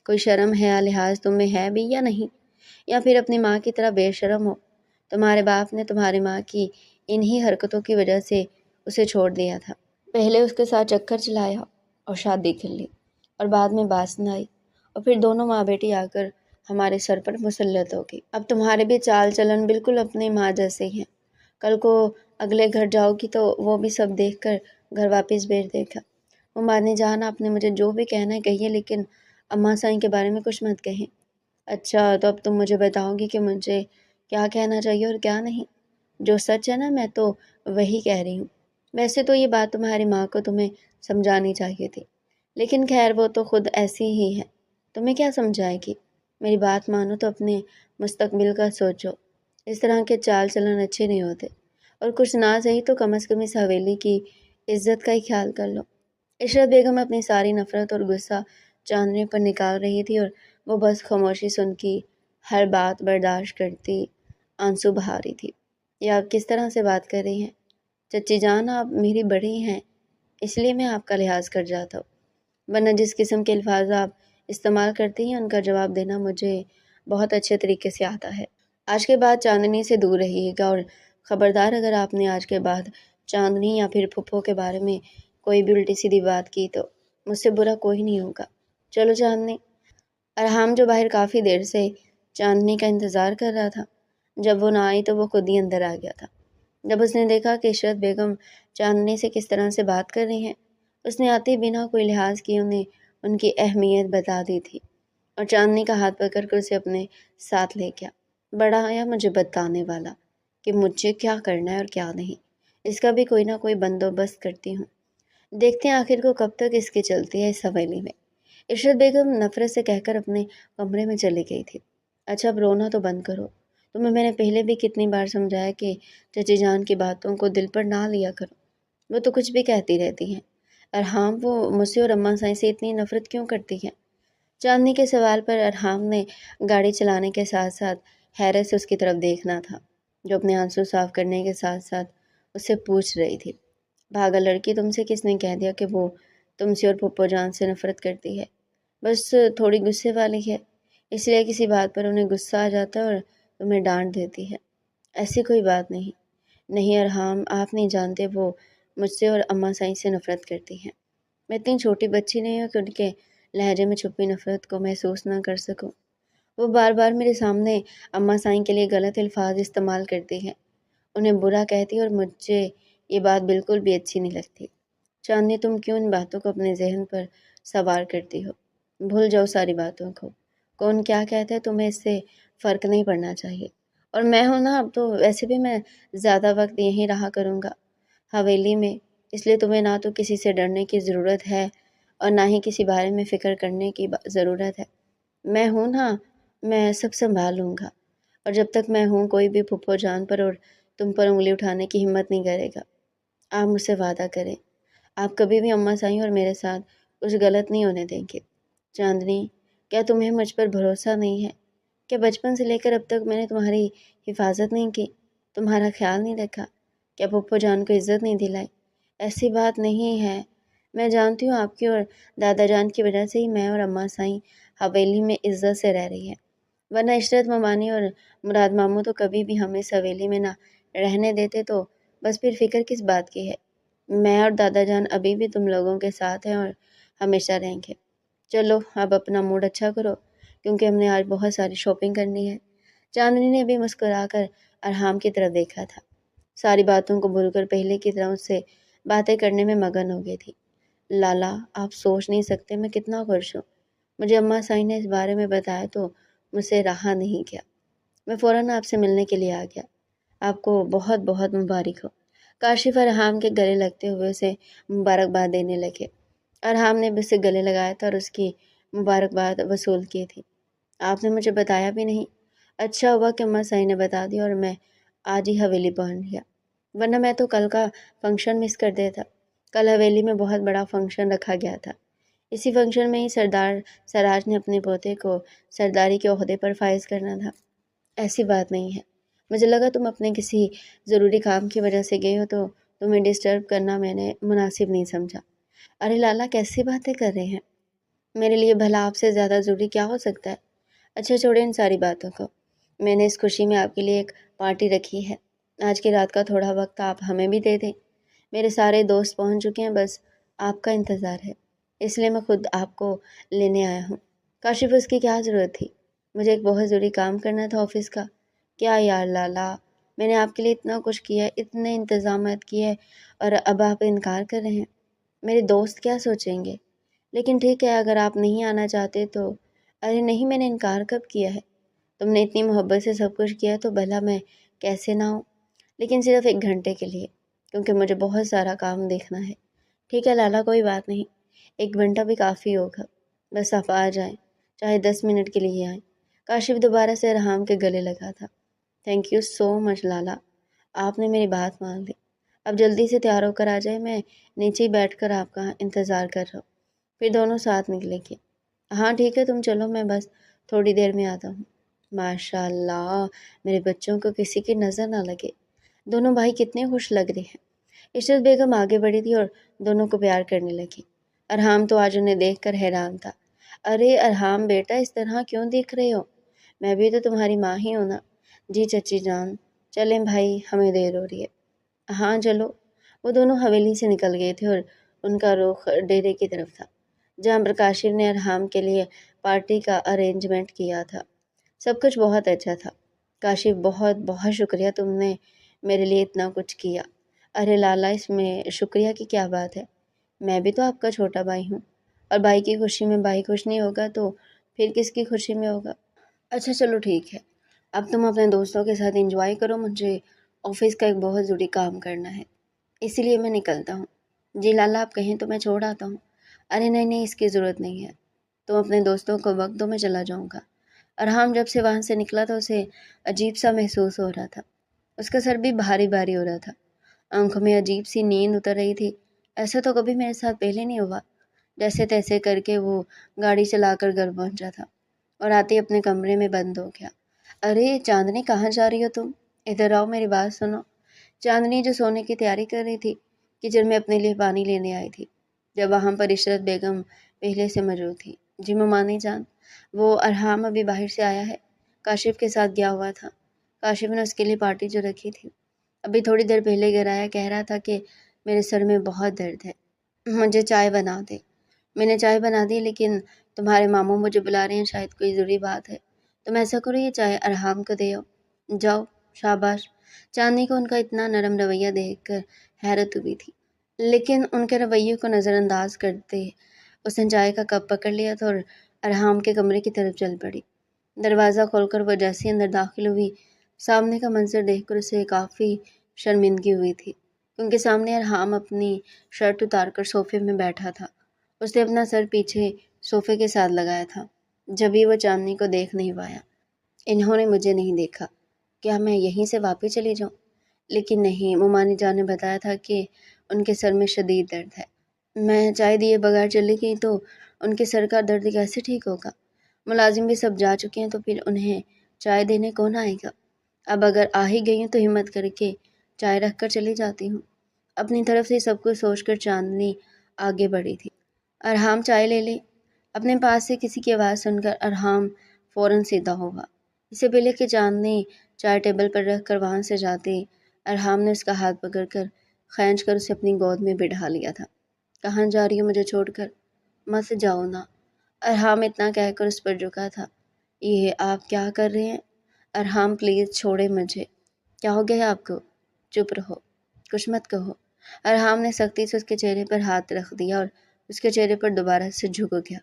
کوئی شرم ہے لحاظ تم میں ہے بھی یا نہیں؟ یا پھر اپنی ماں کی طرح بے شرم ہو؟ تمہارے باپ نے تمہاری ماں کی انہی حرکتوں کی وجہ سے اسے چھوڑ دیا تھا۔ پہلے اس کے ساتھ چکر چلایا اور شادی کر لی، اور بعد میں باس نہ آئی، اور پھر دونوں ماں بیٹی آ کر ہمارے سر پر مسلط ہو گئی۔ اب تمہارے بھی چال چلن بالکل اپنی ماں جیسے ہی ہیں۔ کل کو اگلے گھر جاؤ گی تو وہ بھی سب دیکھ کر گھر واپس بھیج دے گا۔ ممانی جان، آپ نے مجھے جو بھی کہنا ہے کہیے، لیکن اماں سائیں کے بارے میں کچھ مت کہیں۔ اچھا، تو اب تم مجھے بتاؤ گی کہ مجھے کیا کہنا چاہیے اور کیا نہیں؟ جو سچ ہے نا، میں تو وہی کہہ رہی ہوں۔ ویسے تو یہ بات تمہاری ماں کو تمہیں سمجھانی چاہیے تھی، لیکن خیر وہ تو خود ایسی ہی ہے، تمہیں کیا سمجھائے گی؟ میری بات مانو تو اپنے مستقبل کا سوچو۔ اس طرح کے چال چلن اچھے نہیں ہوتے، اور کچھ نہ صحیح تو کم از کم اس حویلی کی عزت کا ہی خیال کر لو۔ عشرت بیگم اپنی ساری نفرت اور غصہ چاندنی پر نکال رہی تھی، اور وہ بس خاموشی سے ان کی ہر بات برداشت کرتی آنسو بہا رہی تھی۔ یہ آپ کس طرح سے بات کر رہی ہیں؟ چچی جان، آپ میری بڑی ہیں، اس لیے میں آپ کا لحاظ کر جاتا ہوں، ورنہ جس قسم کے الفاظ آپ استعمال کرتی ہیں ان کا جواب دینا مجھے بہت اچھے طریقے سے آتا ہے۔ آج کے بعد چاندنی سے دور رہیے گا، اور خبردار اگر آپ نے آج کے بعد چاندنی یا پھر پھپھو کے بارے میں کوئی بھی الٹی سیدھی بات کی تو مجھ سے برا کوئی نہیں ہوگا۔ چلو چاندنی۔ ارحام جو باہر کافی دیر سے چاندنی کا انتظار کر رہا تھا، جب وہ نہ آئی تو وہ خود ہی اندر آ گیا تھا۔ جب اس نے دیکھا کہ عشرت بیگم چاندنی سے کس طرح سے بات کر رہی ہیں، اس نے آتے بنا کوئی لحاظ کیے انہیں ان کی اہمیت بتا دی تھی، اور چاندنی کا ہاتھ پکڑ کر اسے اپنے ساتھ لے گیا۔ بڑا آیا مجھے بتانے والا کہ مجھے کیا کرنا ہے اور کیا نہیں، اس کا بھی کوئی نہ کوئی بندوبست کرتی ہوں۔ دیکھتے ہیں آخر کو کب تک اس کی چلتی ہے اس حویلی میں۔ عشرت بیگم نفرت سے کہہ کر اپنے کمرے میں چلی گئی تھی۔ اچھا اب رونا تو بند کرو، تمہیں میں نے پہلے بھی کتنی بار سمجھایا کہ چچی جان کی باتوں کو دل پر نہ لیا کرو، وہ تو کچھ بھی کہتی رہتی ہیں۔ ارحام، وہ مجھ سے اور اماں سائیں سے اتنی نفرت کیوں کرتی ہیں؟ چاندنی کے سوال پر ارحام نے گاڑی چلانے کے ساتھ ساتھ حیرت سے اس کی طرف دیکھنا تھا، جو اپنے آنسو صاف کرنے کے ساتھ ساتھ اس سے پوچھ رہی تھی، پاگل لڑکی، تم سے کس نے کہہ دیا کہ وہ تم سے اور پھپھو جان سے نفرت کرتی ہے؟ بس تھوڑی غصے والی ہے، اس لیے کسی بات پر انہیں غصہ آ جاتا ہے اور تمہیں ڈانٹ دیتی ہے۔ ایسی کوئی بات نہیں۔ نہیں ارحام، آپ نہیں جانتے وہ مجھ سے اور اماں سائیں سے نفرت کرتی ہیں۔ میں اتنی چھوٹی بچی نہیں ہوں کہ ان کے لہجے میں چھپی نفرت کو محسوس نہ کر سکوں۔ وہ بار بار میرے سامنے اماں سائیں کے لیے غلط الفاظ استعمال کرتی ہیں، انہیں برا کہتی اور مجھے یہ بات بالکل بھی اچھی نہیں لگتی۔ چاندنی، تم کیوں ان باتوں کو اپنے ذہن پر سوار کرتی ہو؟ بھول جاؤ ساری باتوں کو۔ کون کیا کہتا ہے تمہیں اس سے فرق نہیں پڑنا چاہیے۔ اور میں ہوں نا، اب تو ویسے بھی میں زیادہ وقت یہیں رہا کروں گا، حویلی میں، اس لیے تمہیں نہ تو کسی سے ڈرنے کی ضرورت ہے اور نہ ہی کسی بارے میں فکر کرنے کی ضرورت ہے۔ میں ہوں نا، میں سب سنبھال لوں گا، اور جب تک میں ہوں کوئی بھی پھپھو جان پر اور تم پر انگلی اٹھانے کی ہمت نہیں کرے گا۔ آپ مجھ سے وعدہ کریں، آپ کبھی بھی اماں سائیں اور میرے ساتھ کچھ غلط نہیں ہونے دیں گے۔ چاندنی، کیا تمہیں مجھ پر بھروسہ نہیں ہے؟ کیا بچپن سے لے کر اب تک میں نے تمہاری حفاظت نہیں کی، تمہارا خیال نہیں رکھا؟ کیا پھپھو جان کو عزت نہیں دلائی؟ ایسی بات نہیں ہے۔ میں جانتی ہوں آپ کی اور دادا جان کی وجہ سے ہی میں اور اماں سائیں حویلی میں عزت سے رہ رہی ہیں، ورنہ عشرت ممانی اور مراد ماموں تو کبھی بھی ہمیں اس حویلی میں نہ رہنے دیتے، تو بس پھر فکر کس بات کی ہے؟ میں اور دادا جان ابھی بھی تم لوگوں کے ساتھ ہیں اور ہمیشہ رہیں گے۔ چلو اب اپنا موڈ اچھا کرو، کیونکہ ہم نے آج بہت ساری شاپنگ کرنی ہے۔ چاندنی نے بھی مسکرا کر ارحام کی طرف دیکھا تھا، ساری باتوں کو بھول کر پہلے کی طرح اس سے باتیں کرنے میں مگن ہو گئی تھی۔ لالا، آپ سوچ نہیں سکتے میں کتنا خوش ہوں۔ مجھے اماں سائیں نے اس بارے میں بتایا تو مجھ سے رہا نہیں گیا، میں فوراً آپ سے ملنے کے لیے آ گیا۔ آپ کو بہت بہت مبارک ہو۔ کاشف ارحام کے گلے لگتے ہوئے اسے مبارکباد دینے لگے۔ ارحام نے بھی اسے گلے لگایا تھا اور اس کی مبارکباد وصول کی تھی۔ آپ نے مجھے بتایا بھی نہیں۔ اچھا ہوا کہ اماں سائیں نے بتا دیا اور میں آج ہی حویلی پہنچ گیا، ورنہ میں تو کل کا فنکشن مس کر دیتا۔ کل حویلی میں بہت بڑا فنکشن رکھا گیا تھا، اسی فنکشن میں ہی سردار سراج نے اپنے پوتے کو سرداری کے عہدے پر فائز کرنا تھا۔ ایسی بات نہیں ہے، مجھے لگا تم اپنے کسی ضروری کام کی وجہ سے گئے ہو تو تمہیں ڈسٹرب کرنا میں نے مناسب نہیں سمجھا۔ ارے لالا، کیسی باتیں کر رہے ہیں؟ میرے لیے بھلا آپ سے زیادہ ضروری کیا ہو سکتا ہے؟ اچھا چھوڑیں ان ساری باتوں کو، میں نے اس خوشی میں آپ کے لیے ایک پارٹی رکھی ہے، آج کی رات کا تھوڑا وقت آپ ہمیں بھی دے دیں۔ میرے سارے دوست پہنچ چکے ہیں، بس آپ کا انتظار ہے، اس لیے میں خود آپ کو لینے آیا ہوں۔ کاشف، اس کی کیا ضرورت تھی؟ مجھے ایک بہت ضروری کام کرنا تھا آفس کا۔ کیا یار لالا، میں نے آپ کے لیے اتنا کچھ کیا ہے، اتنے انتظامات کیے اور اب آپ انکار کر رہے ہیں؟ میرے دوست کیا سوچیں گے؟ لیکن ٹھیک ہے، اگر آپ نہیں آنا چاہتے تو… ارے نہیں، میں نے انکار کب کیا ہے؟ تم نے اتنی محبت سے سب کچھ کیا تو بھلا میں کیسے نہ ہوں؟ لیکن صرف 1 گھنٹے کے لیے، کیونکہ مجھے بہت سارا کام دیکھنا ہے۔ ٹھیک ہے لالا، کوئی بات نہیں، 1 گھنٹہ بھی کافی ہوگا، بس آپ آ جائیں، چاہے 10 منٹ کے لیے آئیں۔ کاشف دوبارہ سے ارحام کے گلے لگا تھا۔ تھینک یو سو مچ لالا، آپ نے میری بات مان لی۔ اب جلدی سے تیار ہو کر آ جائیں، میں نیچے ہی بیٹھ کر آپ کا انتظار کر رہا ہوں، پھر دونوں ساتھ نکلیں گے۔ ہاں ٹھیک ہے، تم چلو، میں بس تھوڑی دیر میں آتا ہوں۔ ماشاء اللہ، میرے بچوں کو کسی کی نظر نہ لگے، دونوں بھائی کتنے خوش لگ رہے ہیں۔ عشرت بیگم آگے بڑھی تھی اور دونوں کو پیار کرنے لگی۔ ارحام تو آج انہیں دیکھ کر حیران تھا۔ ارے ارحام بیٹا، اس طرح کیوں دیکھ رہے ہو؟ میں بھی تو تمہاری ماں ہی ہوں نا۔ جی چچی جان، چلیں بھائی، ہمیں دیر ہو رہی ہے۔ ہاں چلو۔ وہ دونوں حویلی سے نکل گئے تھے اور ان کا رخ ڈیرے کی طرف تھا، جہاں پر کاشف نے ارحام کے لیے پارٹی کا ارینجمنٹ کیا تھا۔ سب کچھ بہت اچھا تھا۔ کاشف، بہت بہت شکریہ، تم نے میرے لیے اتنا کچھ کیا۔ ارے لالا، اس میں شکریہ کی کیا بات ہے؟ میں بھی تو آپ کا چھوٹا بھائی ہوں، اور بھائی کی خوشی میں بھائی خوش نہیں ہوگا تو پھر کس کی خوشی میں ہوگا؟ اچھا چلو ٹھیک ہے، اب تم اپنے دوستوں کے ساتھ انجوائے کرو، مجھے آفس کا ایک بہت ضروری کام کرنا ہے، اسی لیے میں نکلتا ہوں۔ جی لالا، آپ کہیں تو میں چھوڑ آتا ہوں۔ ارے نہیں نہیں، اس کی ضرورت نہیں ہے، تم اپنے دوستوں کو وقت دو، میں چلا جاؤں گا۔ ارحام جب سے وہاں سے نکلا تھا اسے عجیب سا محسوس ہو رہا تھا، اس کا سر بھی بھاری بھاری ہو رہا تھا، آنکھوں میں عجیب سی نیند اتر رہی تھی۔ ایسا تو کبھی میرے ساتھ پہلے نہیں ہوا۔ جیسے تیسے کر کے وہ گاڑی چلا کر گھر پہنچا تھا اور آتے ہی اپنے کمرے میں بند ہو گیا۔ ارے چاندنی، کہاں جا رہی ہو تم؟ ادھر آؤ، میری بات سنو۔ چاندنی، جو سونے کی تیاری کر رہی تھی، کچن میں اپنے لیے پانی لینے آئی تھی، جب وہاں پر عشرت بیگم پہلے سے موجود تھی۔ جی ممانی جان، وہ ارحام ابھی باہر سے آیا ہے، کاشف کے ساتھ گیا ہوا تھا۔ کاشف نے اس کے لیے پارٹی جو رکھی تھی، ابھی تھوڑی دیر پہلے گھر آیا، کہہ رہا تھا کہ میرے سر میں بہت درد ہے، مجھے چائے بنا دے۔ میں نے چائے بنا دی، لیکن تمہارے ماموں مجھے بلا رہے ہیں، شاید کوئی ضروری بات ہے۔ تم ایسا کرو، یہ چائے ارحام کو دے آؤ۔ جاؤ، شاباش۔ چاندنی کو ان کا اتنا نرم رویہ دیکھ کر حیرت ہوئی تھی، لیکن ان کے رویے کو نظر انداز کرتے اس نے چائے کا کپ پکڑ لیا تھا اور ارحام کے کمرے کی طرف چل پڑی۔ دروازہ کھول کر وہ جیسے اندر داخل ہوئی، سامنے کا منظر دیکھ کر اسے کافی شرمندگی ہوئی تھی، کیونکہ سامنے ارحام اپنی شرٹ اتار کر صوفے میں بیٹھا تھا۔ اس نے اپنا سر پیچھے صوفے کے ساتھ لگایا تھا، جبھی وہ چاندنی کو دیکھ نہیں پایا۔ انہوں نے مجھے نہیں دیکھا، کیا میں یہیں سے واپس چلی جاؤں؟ لیکن نہیں، ممانی جان نے بتایا تھا کہ ان کے سر میں شدید درد ہے۔ میں چائے دیے بغیر چلی گئی تو ان کے سر کا درد کیسے ٹھیک ہوگا؟ ملازم بھی سب جا چکے ہیں تو پھر انہیں چائے دینے کون آئے گا؟ اب اگر آ ہی گئی ہوں تو ہمت کر کے چائے رکھ کر چلی جاتی ہوں۔ اپنی طرف سے سب کچھ سوچ کر چاندنی آگے بڑھی تھی۔ ارحام چائے لے لے۔ اپنے پاس سے کسی کی آواز سن کر ارحام فوراً سیدھا ہوا۔ اس سے پہلے کہ چاندنی چائے ٹیبل پر رکھ کر وہاں سے جاتی، ارحام نے اس کا ہاتھ پکڑ کر کھینچ کر اسے اپنی گود میں بٹھا لیا تھا۔ کہاں جا رہی ہو مجھے چھوڑ کر؟ مت جاؤ نا۔ ارحام اتنا کہہ کر اس پر جھکا تھا۔ یہ آپ کیا کر رہے ہیں؟ ارحام پلیز چھوڑے مجھے۔ کیا ہو گیا آپ کو؟ چپ رہو، کچھ مت کہو۔ ارحام نے سختی سے اس کے چہرے پر ہاتھ رکھ دیا اور اس کے چہرے پر دوبارہ سے جھک گیا،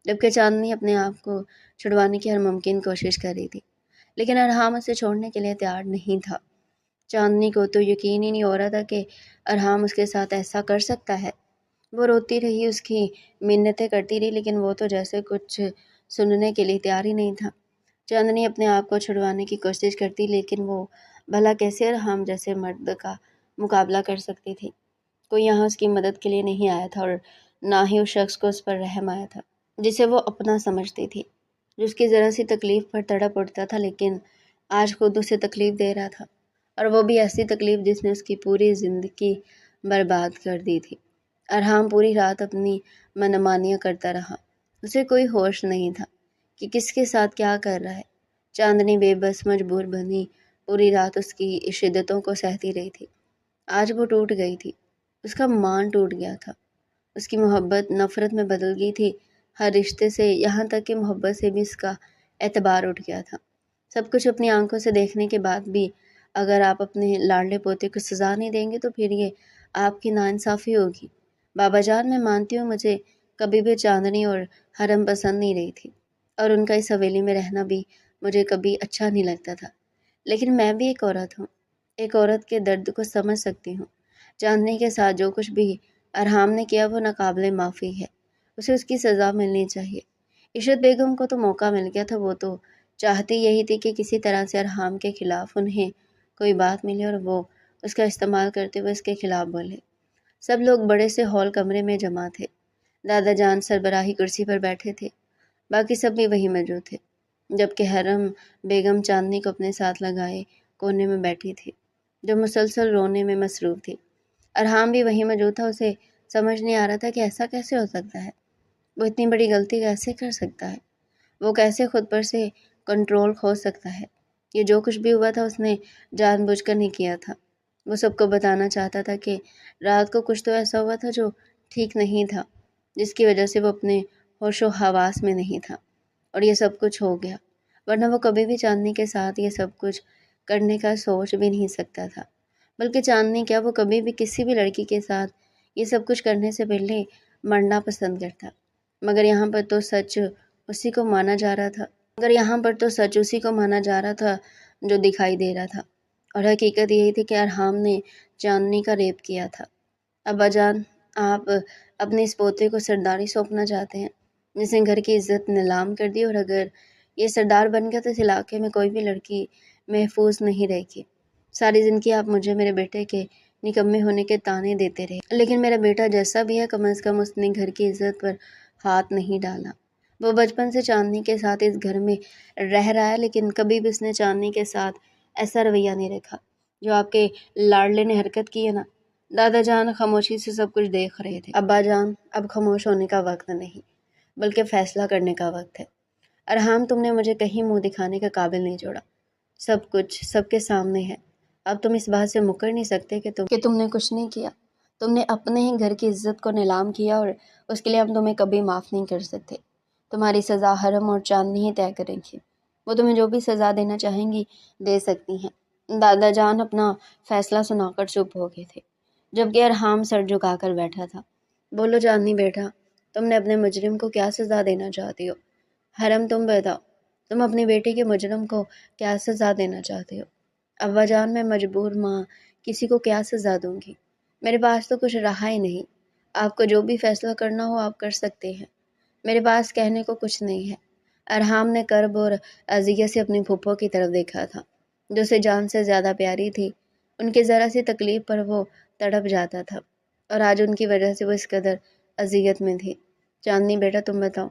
جبکہ چاندنی اپنے آپ کو چھڑوانے کی ہر ممکن کوشش کر رہی تھی، لیکن ارحام اسے چھوڑنے کے لیے تیار نہیں تھا۔ چاندنی کو تو یقین ہی نہیں ہو رہا تھا کہ ارحام اس کے ساتھ ایسا کر سکتا ہے۔ وہ روتی رہی، اس کی منتیں کرتی رہی، لیکن وہ تو جیسے کچھ سننے کے لیے تیار ہی نہیں تھا۔ چاندنی اپنے آپ کو چھڑوانے کی کوشش کرتی، لیکن وہ بھلا کیسے ارحام جیسے مرد کا مقابلہ کر سکتی تھی؟ کوئی یہاں اس کی مدد کے لیے نہیں آیا تھا، اور نہ ہی اس شخص کو اس پر رحم آیا تھا جسے وہ اپنا سمجھتی تھی، جو اس کی ذرا سی تکلیف پر تڑپ اٹھتا تھا، لیکن آج خود اسے تکلیف دے رہا تھا، اور وہ بھی ایسی تکلیف جس نے اس کی پوری زندگی برباد کر دی تھی۔ ارحام پوری رات اپنی منمانیاں کرتا رہا، اسے کوئی ہوش نہیں تھا کہ کس کے ساتھ کیا کر رہا ہے۔ چاندنی بے بس مجبور بنی پوری رات اس کی شدتوں کو سہتی رہی تھی۔ آج وہ ٹوٹ گئی تھی، اس کا مان ٹوٹ گیا تھا، اس کی محبت نفرت میں بدل گئی تھی، ہر رشتے سے، یہاں تک کہ محبت سے بھی اس کا اعتبار اٹھ گیا تھا۔ سب کچھ اپنی آنکھوں سے دیکھنے کے بعد بھی اگر آپ اپنے لاڈلے پوتے کو سزا نہیں دیں گے تو پھر یہ آپ کی ناانصافی ہوگی۔ بابا جان، میں مانتی ہوں مجھے کبھی بھی چاندنی اور حرم پسند نہیں رہی تھی، اور ان کا اس حویلی میں رہنا بھی مجھے کبھی اچھا نہیں لگتا تھا، لیکن میں بھی ایک عورت ہوں، ایک عورت کے درد کو سمجھ سکتی ہوں۔ چاندنی کے ساتھ جو کچھ بھی ارحام نے کیا وہ ناقابل معافی ہے، اسے اس کی سزا ملنی چاہیے۔ عشرت بیگم کو تو موقع مل گیا تھا، وہ تو چاہتی یہی تھی کہ کسی طرح سے ارحام کے خلاف انہیں کوئی بات ملے اور وہ اس کا استعمال کرتے ہوئے اس کے خلاف بولے۔ سب لوگ بڑے سے ہال کمرے میں جمع تھے۔ دادا جان سربراہی کرسی پر بیٹھے تھے، باقی سب بھی وہی موجود تھے، جبکہ حرم بیگم چاندنی کو اپنے ساتھ لگائے کونے میں بیٹھی تھی، جو مسلسل رونے میں مصروف تھی۔ ارحام بھی وہیں موجود تھا، اسے سمجھ نہیں آ رہا تھا کہ ایسا کیسے ہو سکتا ہے، وہ اتنی بڑی غلطی کیسے کر سکتا ہے، وہ کیسے خود پر سے کنٹرول کھو سکتا ہے۔ یہ جو کچھ بھی ہوا تھا اس نے جان بوجھ کر نہیں کیا تھا۔ وہ سب کو بتانا چاہتا تھا کہ رات کو کچھ تو ایسا ہوا تھا جو ٹھیک نہیں تھا، جس کی وجہ سے وہ اپنے ہوش و حواس میں نہیں تھا، اور یہ سب کچھ ہو گیا، ورنہ وہ کبھی بھی چاندنی کے ساتھ یہ سب کچھ کرنے کا سوچ بھی نہیں سکتا تھا۔ بلکہ چاندنی کیا، وہ کبھی بھی کسی بھی لڑکی کے ساتھ یہ سب کچھ کرنے سے پہلے مرنا پسند کرتا، مگر یہاں پر تو سچ اسی کو مانا جا رہا تھا جو دکھائی دے رہا تھا، اور حقیقت یہی تھی کہ ارحام نے چاندنی کا ریپ کیا تھا۔ ابا جان، آپ اپنے اس پوتے کو سرداری سونپنا چاہتے ہیں جس نے گھر کی عزت نیلام کر دی، اور اگر یہ سردار بن گیا تو اس علاقے میں کوئی بھی لڑکی محفوظ نہیں رہے گی۔ ساری زندگی آپ مجھے میرے بیٹے کے نکمے ہونے کے طعنے دیتے رہے، لیکن میرا بیٹا جیسا بھی ہے کم از کم اس نے گھر کی عزت پر ہاتھ نہیں ڈالا۔ وہ بچپن سے چاندنی کے ساتھ اس گھر میں رہ رہا ہے، لیکن کبھی بھی اس نے چاندنی کے ساتھ ایسا رویہ نہیں رکھا جو آپ کے لاڈلے نے حرکت کی ہے نا۔ دادا جان خاموشی سے سب کچھ دیکھ رہے تھے۔ ابا جان، اب خاموش ہونے کا وقت نہیں، بلکہ فیصلہ کرنے کا وقت ہے۔ ارحام، تم نے مجھے کہیں منہ دکھانے کے قابل نہیں چھوڑا۔ سب کچھ سب کے سامنے ہے۔ اب تم اس بات سے مکر نہیں سکتے کہ تم نے کچھ نہیں کیا۔ تم نے اپنے ہی گھر کی عزت کو نیلام کیا، اور اس کے لیے ہم تمہیں کبھی معاف نہیں کر سکتے۔ تمہاری سزا حرم اور چاندنی ہی طے کریں گی۔ وہ تمہیں جو بھی سزا دینا چاہیں گی دے سکتی ہیں۔ دادا جان اپنا فیصلہ سنا کر چپ ہو گئے تھے، جبکہ ارحام سر جھکا کر بیٹھا تھا۔ بولو چاندنی بیٹا، تم نے اپنے مجرم کو کیا سزا دینا چاہتی ہو؟ حرم، تم بتاؤ، تم اپنی بیٹی کے مجرم کو کیا سزا دینا چاہتے ہو؟ ابا جان، میں مجبور ماں کسی کو کیا سزا دوں گی؟ میرے پاس تو کچھ رہا ہی نہیں۔ آپ کو جو بھی فیصلہ کرنا ہو آپ کر سکتے ہیں، میرے پاس کہنے کو کچھ نہیں ہے۔ ارحام نے کرب اور اذیت سے اپنی پھپھو کی طرف دیکھا تھا، جو اسے جان سے زیادہ پیاری تھی۔ ان کی ذرا سی تکلیف پر وہ تڑپ جاتا تھا، اور آج ان کی وجہ سے وہ اس قدر اذیت میں تھی۔ چاندنی بیٹا، تم بتاؤ،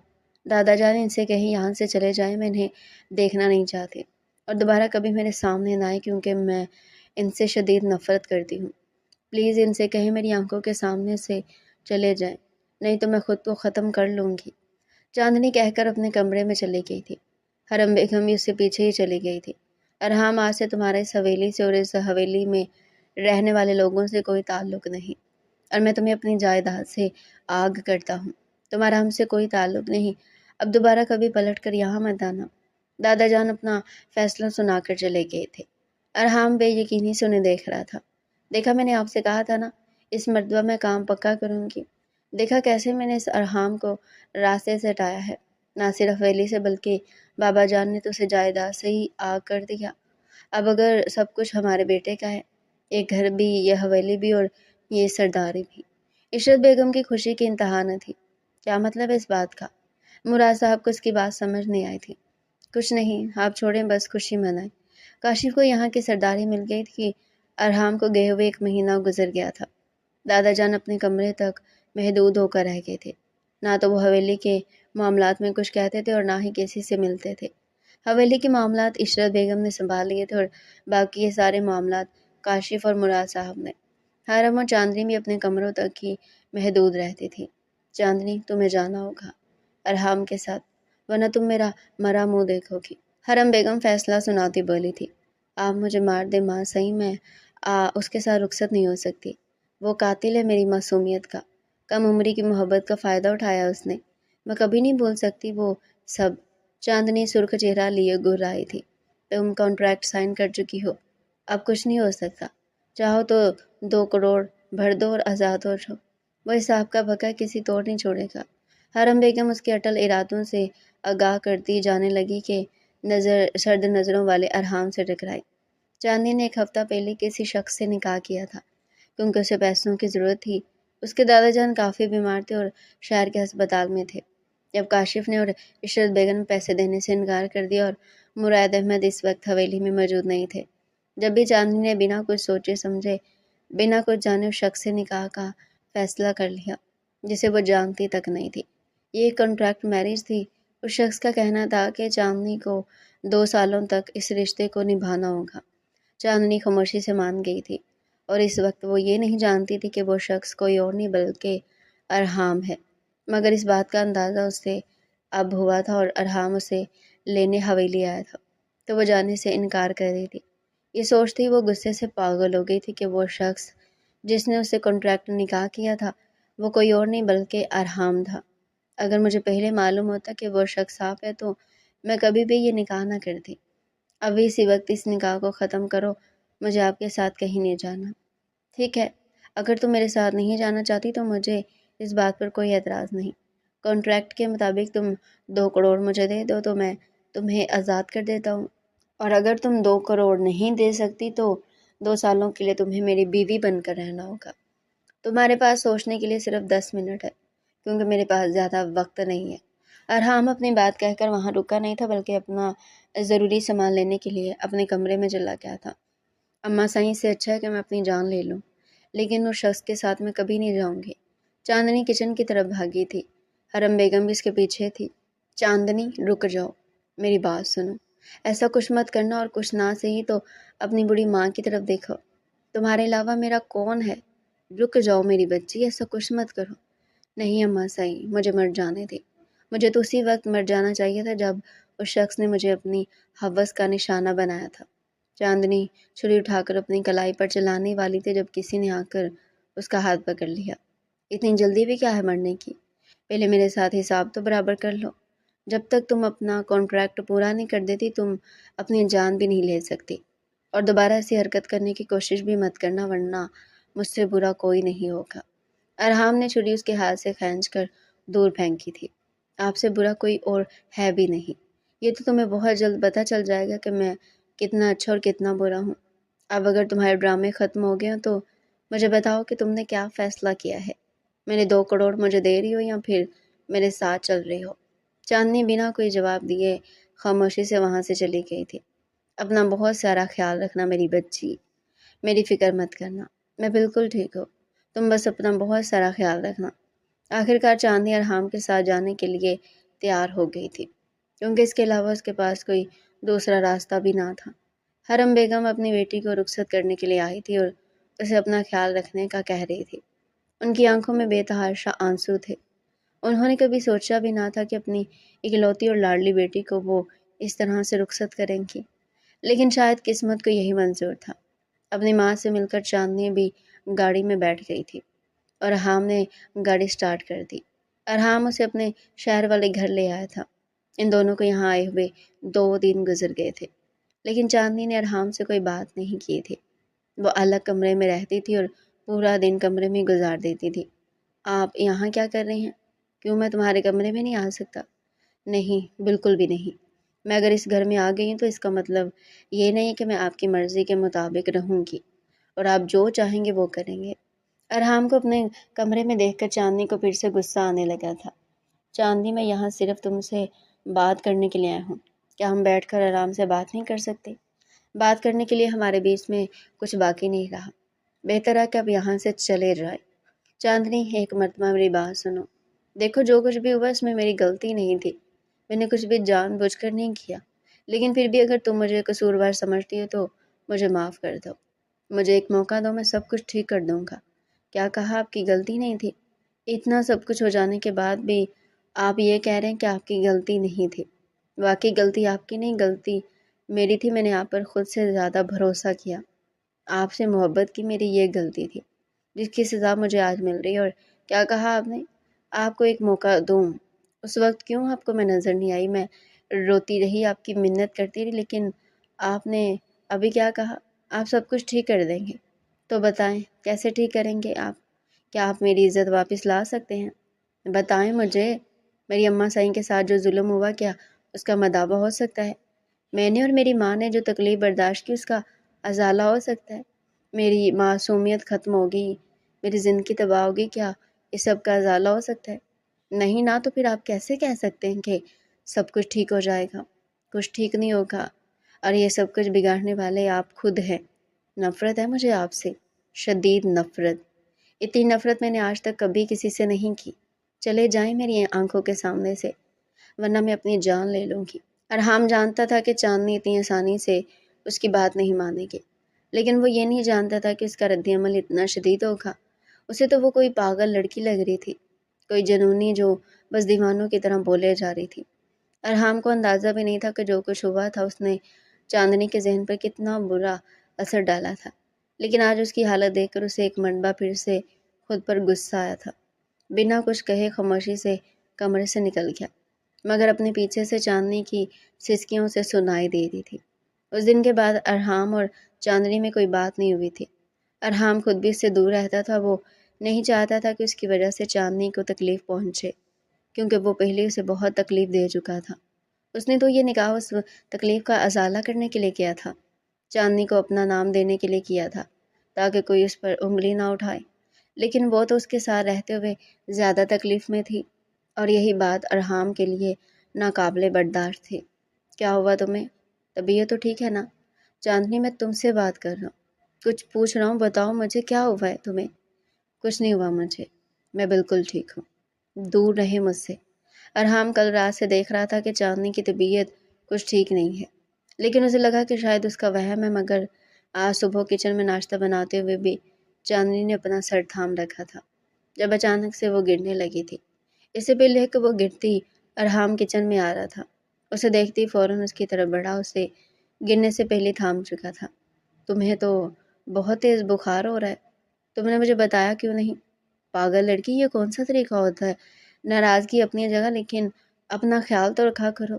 دادا جان ان سے کہیں یہاں سے چلے جائیں، میں انہیں دیکھنا نہیں چاہتی، اور دوبارہ کبھی میرے سامنے نہ آئے، کیونکہ میں ان سے شدید نفرت کرتی ہوں۔ پلیز ان سے کہیں میری آنکھوں کے سامنے سے چلے جائیں، نہیں تو میں خود کو ختم کر لوں گی۔ چاندنی کہہ کر اپنے کمرے میں چلی گئی تھی۔ حرم بیگم بھی اس سے پیچھے ہی چلی گئی تھی۔ ارحام، آج سے تمہارا اس حویلی سے اور اس حویلی میں رہنے والے لوگوں سے کوئی تعلق نہیں، اور میں تمہیں اپنی جائیداد سے آگ کرتا ہوں۔ تمہارا ہم سے کوئی تعلق نہیں۔ اب دوبارہ کبھی پلٹ کر یہاں مت آنا۔ دادا جان اپنا فیصلہ سنا کر چلے گئے تھے۔ ارحام بے یقینی سے انہیں دیکھ رہا تھا۔ دیکھا، میں نے آپ سے کہا تھا نا، اس مرتبہ میں کام پکا کروں گی۔ دیکھا کیسے میں نے اس ارحام کو راستے سے ہٹایا ہے، نہ صرف حویلی سے بلکہ بابا جان نے تو اسے جائیداد سے ہی آگ کر دیا۔ اب اگر سب کچھ ہمارے بیٹے کا ہے، یہ گھر بھی، یہ حویلی بھی، اور یہ سرداری بھی۔ عشرت بیگم کی خوشی کی انتہا نہ تھی۔ کیا مطلب ہے اس بات کا؟ مراد صاحب کو اس کی بات سمجھ نہیں آئی تھی۔ کچھ نہیں، آپ چھوڑیں، بس خوشی منائیں۔ کاشف کو یہاں کی سرداری مل گئی تھی۔ ارحام کو گئے ہوئے 1 مہینہ گزر گیا تھا۔ دادا جان اپنے کمرے تک محدود ہو کر رہ گئے تھے۔ نہ تو وہ حویلی کے معاملات میں کچھ کہتے تھے اور نہ ہی کسی سے ملتے تھے۔ حویلی کے معاملات عشرت بیگم نے سنبھال لیے تھے، اور باقی یہ سارے معاملات کاشف اور مراد صاحب نے۔ حرم اور چاندنی بھی اپنے کمروں تک ہی محدود رہتی تھی۔ چاندنی، تمہیں جانا ہوگا ارحام کے ساتھ، ورنہ تم میرا مرا منہ دیکھو گی۔ حرم بیگم فیصلہ سناتی بولی تھی۔ آپ مجھے مار دے ماں، صحیح میں اس کے ساتھ رخصت نہیں ہو سکتی۔ وہ قاتل ہے میری معصومیت کا۔ کم عمری کی محبت کا فائدہ اٹھایا اس نے۔ میں کبھی نہیں بھول سکتی وہ سب۔ چاندنی سرخ چہرہ لیے گر آئی تھی۔ تم کانٹریکٹ سائن کر چکی ہو، اب کچھ نہیں ہو سکتا۔ چاہو تو 2 کروڑ بھر دو اور آزاد ہو جاؤ۔ وہ حساب کا بقا کسی طور نہیں چھوڑے گا۔ حرم بیگم اس کے اٹل ارادوں سے آگاہ کرتی جانے لگی کہ سرد نظروں والے ارحام سے ٹکرائی۔ چاندنی نے 1 ہفتہ پہلے کسی شخص سے نکاح کیا تھا، کیونکہ اسے پیسوں کی ضرورت تھی۔ اس کے دادا جان کافی بیمار تھے اور شہر کے ہسپتال میں تھے۔ جب کاشف نے اور عشرت بیگم نے پیسے دینے سے انکار کر دیا اور مراد احمد اس وقت حویلی میں موجود نہیں تھے، جب بھی چاندنی نے بنا کچھ سوچے سمجھے، بنا کچھ جانے اس شخص سے نکاح کا فیصلہ کر لیا جسے وہ جانتی تک نہیں تھی۔ یہ ایک کانٹریکٹ میرج تھی۔ اس شخص کا کہنا تھا کہ چاندنی کو 2 سالوں تک اس رشتے کو نبھانا ہوگا۔ چاندنی خاموشی سے مان گئی تھی، اور اس وقت وہ یہ نہیں جانتی تھی کہ وہ شخص کوئی اور نہیں بلکہ ارحام ہے، مگر اس بات کا اندازہ اس سے اب ہوا تھا، اور ارحام اسے لینے حویلی آیا تھا تو وہ جانے سے انکار کر رہی تھی۔ یہ سوچتی وہ غصے سے پاگل ہو گئی تھی کہ وہ شخص جس نے اسے کانٹریکٹ نکاح کیا تھا وہ کوئی اور نہیں بلکہ ارحام تھا۔ اگر مجھے پہلے معلوم ہوتا کہ وہ شخص صاف ہے تو میں کبھی بھی یہ نکاح نہ کرتی۔ ابھی اسی وقت اس نکاح کو ختم کرو، مجھے آپ کے ساتھ کہیں نہیں جانا۔ ٹھیک ہے، اگر تم میرے ساتھ نہیں جانا چاہتی تو مجھے اس بات پر کوئی اعتراض نہیں۔ کانٹریکٹ کے مطابق تم 2 کروڑ مجھے دے دو تو میں تمہیں آزاد کر دیتا ہوں، اور اگر تم 2 کروڑ نہیں دے سکتی تو 2 سالوں کے لیے تمہیں میری بیوی بن کر رہنا ہوگا۔ تمہارے پاس سوچنے کے لیے صرف 10 منٹ ہے، کیونکہ میرے پاس زیادہ وقت نہیں ہے۔ ارحام اپنی بات کہہ کر وہاں رکا نہیں تھا، بلکہ اپنا ضروری سامان لینے کے لیے اپنے کمرے میں چلا گیا تھا۔ اماں، صحیح سے اچھا ہے کہ میں اپنی جان لے لوں، لیکن اس شخص کے ساتھ میں کبھی نہیں جاؤں گی۔ چاندنی کچن کی طرف بھاگی تھی۔ حرم بیگم بھی اس کے پیچھے تھی۔ چاندنی، رک جاؤ، میری بات سنو۔ ایسا کچھ مت کرنا، اور کچھ نہ صحیح تو اپنی بوڑھی ماں کی طرف دیکھو۔ تمہارے علاوہ میرا کون ہے؟ رک جاؤ میری بچی، ایسا کچھ مت کرو۔ نہیں اماں، صحیح، مجھے مر جانے دے۔ مجھے تو اسی وقت مر جانا چاہیے تھا جب اس شخص نے مجھے اپنی ہوس کا نشانہ بنایا تھا۔ چاندنی چھری اٹھا کر اپنی کلائی پر چلانے والی تھی جب کسی نے آ کر اس کا ہاتھ پکڑ لیا۔ اتنی جلدی بھی کیا ہے مرنے کی؟ پہلے میرے ساتھ حساب تو برابر کر لو۔ جب تک تم اپنا کانٹریکٹ پورا نہیں کر دیتی تم اپنی جان بھی نہیں لے سکتی، اور دوبارہ ایسی حرکت کرنے کی کوشش بھی مت کرنا ورنہ مجھ سے برا کوئی نہیں ہوگا۔ ارحام نے چھری اس کے ہاتھ سے کھینچ کر دور پھینکی تھی۔ آپ سے برا کوئی اور ہے بھی نہیں۔ یہ تو تمہیں بہت جلد پتہ چل جائے گا کہ میں کتنا اچھا اور کتنا برا ہوں۔ اب اگر تمہارے ڈرامے ختم ہو گئے ہوں تو مجھے بتاؤ کہ تم نے کیا فیصلہ کیا ہے؟ میرے 2 کروڑ مجھے دے رہی ہو یا پھر میرے ساتھ چل رہی ہو؟ چاندنی بنا کوئی جواب دیے خاموشی سے وہاں سے چلی گئی تھی۔ اپنا بہت سارا خیال رکھنا میری بچی، میری فکر مت کرنا، میں بالکل ٹھیک ہوں، تم بس اپنا بہت سارا خیال رکھنا۔ آخرکار چاندنی ارحام کے ساتھ جانے کے لیے تیار ہو گئی تھی، کیونکہ اس کے علاوہ اس کے پاس کوئی دوسرا راستہ بھی نہ تھا۔ حرم بیگم اپنی بیٹی کو رخصت کرنے کے لیے آئی تھی اور اسے اپنا خیال رکھنے کا کہہ رہی تھی۔ ان کی آنکھوں میں بے تحاشا آنسو تھے۔ انہوں نے کبھی سوچا بھی نہ تھا کہ اپنی اکلوتی اور لاڈلی بیٹی کو وہ اس طرح سے رخصت کریں گی، لیکن شاید قسمت کو یہی منظور تھا۔ اپنی ماں سے مل کر چاندنی بھی گاڑی میں بیٹھ گئی تھی اور ارحام نے گاڑی سٹارٹ کر دی۔ ارحام اسے اپنے شہر والے گھر لے آیا تھا۔ ان دونوں کو یہاں آئے ہوئے 2 دن گزر گئے تھے، لیکن چاندنی نے ارحام سے کوئی بات نہیں کی تھی۔ وہ الگ کمرے میں رہتی تھی اور پورا دن کمرے میں گزار دیتی تھی۔ آپ یہاں کیا کر رہی ہیں؟ کیوں میں تمہارے کمرے میں نہیں آ سکتا؟ نہیں، بالکل بھی نہیں۔ میں اگر اس گھر میں آ گئی ہوں تو اس کا مطلب یہ نہیں کہ میں آپ کی مرضی کے مطابق رہوں گی اور آپ جو چاہیں گے وہ کریں گے۔ ارحام کو اپنے کمرے میں دیکھ کر چاندنی کو پھر سے غصہ آنے لگا تھا۔ چاندنی، میں یہاں صرف تم سے بات کرنے کے لیے آیا ہوں، کیا ہم بیٹھ کر آرام سے بات نہیں کر سکتے؟ بات کرنے کے لیے ہمارے بیچ میں کچھ باقی نہیں رہا، بہتر ہے کہ اب یہاں سے چلے جائیں۔ چاندنی، ایک مرتبہ میری بات سنو۔ دیکھو جو کچھ بھی ہوا اس میں میری غلطی نہیں تھی، میں نے کچھ بھی جان بوجھ کر نہیں کیا، لیکن پھر بھی اگر تم مجھے قصوروار سمجھتی ہو تو مجھے معاف کر دو، مجھے ایک موقع دو، میں سب کچھ ٹھیک کر دوں گا۔ کیا کہا؟ آپ کی غلطی نہیں تھی؟ اتنا سب کچھ ہو جانے کے بعد بھی آپ یہ کہہ رہے ہیں کہ آپ کی غلطی نہیں تھی؟ واقعی غلطی آپ کی نہیں، غلطی میری تھی، میں نے آپ پر خود سے زیادہ بھروسہ کیا، آپ سے محبت کی، میری یہ غلطی تھی جس کی سزا مجھے آج مل رہی ہے۔ اور کیا کہا آپ نے؟ آپ کو ایک موقع دوں؟ اس وقت کیوں آپ کو میں نظر نہیں آئی؟ میں روتی رہی، آپ کی منت کرتی رہی، لیکن آپ نے ابھی کیا کہا؟ آپ سب کچھ ٹھیک کر دیں گے؟ تو بتائیں کیسے ٹھیک کریں گے آپ؟ کیا آپ میری عزت واپس لا سکتے ہیں؟ بتائیں مجھے، میری اماں سائیں کے ساتھ جو ظلم ہوا کیا اس کا مداوع ہو سکتا ہے؟ میں نے اور میری ماں نے جو تکلیف برداشت کی اس کا ازالہ ہو سکتا ہے؟ میری معصومیت ختم ہوگی، میری زندگی تباہ ہوگی، کیا اس سب کا ازالہ ہو سکتا ہے؟ نہیں نا، تو پھر آپ کیسے کہہ سکتے ہیں کہ سب کچھ ٹھیک ہو جائے گا؟ کچھ ٹھیک نہیں ہوگا، اور یہ سب کچھ بگاڑنے والے آپ خود ہیں۔ نفرت ہے مجھے آپ سے، شدید نفرت۔ اتنی نفرت میں نے آج تک کبھی کسی سے نہیں کی۔ چلے جائیں میری آنکھوں کے سامنے سے، ورنہ میں اپنی جان لے لوں گی۔ ارحام جانتا تھا کہ چاندنی اتنی آسانی سے اس کی بات نہیں مانے گی، لیکن وہ یہ نہیں جانتا تھا کہ اس کا رد عمل اتنا شدید ہوگا۔ اسے تو وہ کوئی پاگل لڑکی لگ رہی تھی، کوئی جنونی جو بس دیوانوں کی طرح بولے جا رہی تھی۔ ارحام کو اندازہ بھی نہیں تھا کہ جو کچھ ہوا تھا اس نے چاندنی کے ذہن پر کتنا برا اثر ڈالا تھا، لیکن آج اس کی حالت دیکھ کر اسے ایک مرتبہ پھر سے خود پر غصہ آیا تھا۔ بنا کچھ کہے خاموشی سے کمرے سے نکل گیا، مگر اپنے پیچھے سے چاندنی کی سسکیوں سے سنائی دے رہی تھی۔ اس دن کے بعد ارحام اور چاندنی میں کوئی بات نہیں ہوئی تھی۔ ارحام خود بھی اس سے دور رہتا تھا، وہ نہیں چاہتا تھا کہ اس کی وجہ سے چاندنی کو تکلیف پہنچے، کیونکہ وہ پہلے اسے بہت تکلیف دے چکا تھا۔ اس نے تو یہ نکاح اس تکلیف کا ازالہ کرنے کے لیے کیا تھا، چاندنی کو اپنا نام دینے کے لیے کیا تھا، تاکہ کوئی اس پر انگلی نہ اٹھائے، لیکن وہ تو اس کے ساتھ رہتے ہوئے زیادہ تکلیف میں تھی، اور یہی بات ارحام کے لیے ناقابل برداشت تھی۔ کیا ہوا تمہیں؟ طبیعت تو ٹھیک ہے نا؟ چاندنی، میں تم سے بات کر رہا ہوں، کچھ پوچھ رہا ہوں، بتاؤ مجھے کیا ہوا ہے تمہیں؟ کچھ نہیں ہوا مجھے، میں بالکل ٹھیک ہوں، دور رہے مجھ سے۔ ارحام کل رات سے دیکھ رہا تھا کہ چاندنی کی طبیعت کچھ ٹھیک نہیں ہے، لیکن اسے لگا کہ شاید اس کا وہم ہے، مگر آج صبح کچن میں ناشتہ بناتے ہوئے بھی چاندنی نے اپنا سر تھام رکھا تھا جب اچانک سے وہ گرنے لگی تھی۔ اس سے پہلے کہ وہ گرتی ارحام کچن میں آ رہا تھا، اسے دیکھتے ہی فوراً اس کی طرف بڑھا، اسے گرنے سے پہلے تھام چکا تھا۔ تمہیں تو بہت تیز بخار ہو رہا ہے، تم نے مجھے بتایا کیوں نہیں؟ پاگل لڑکی، یہ کون سا طریقہ ہوتا ہے؟ ناراضگی اپنی جگہ، لیکن اپنا خیال تو رکھا کرو۔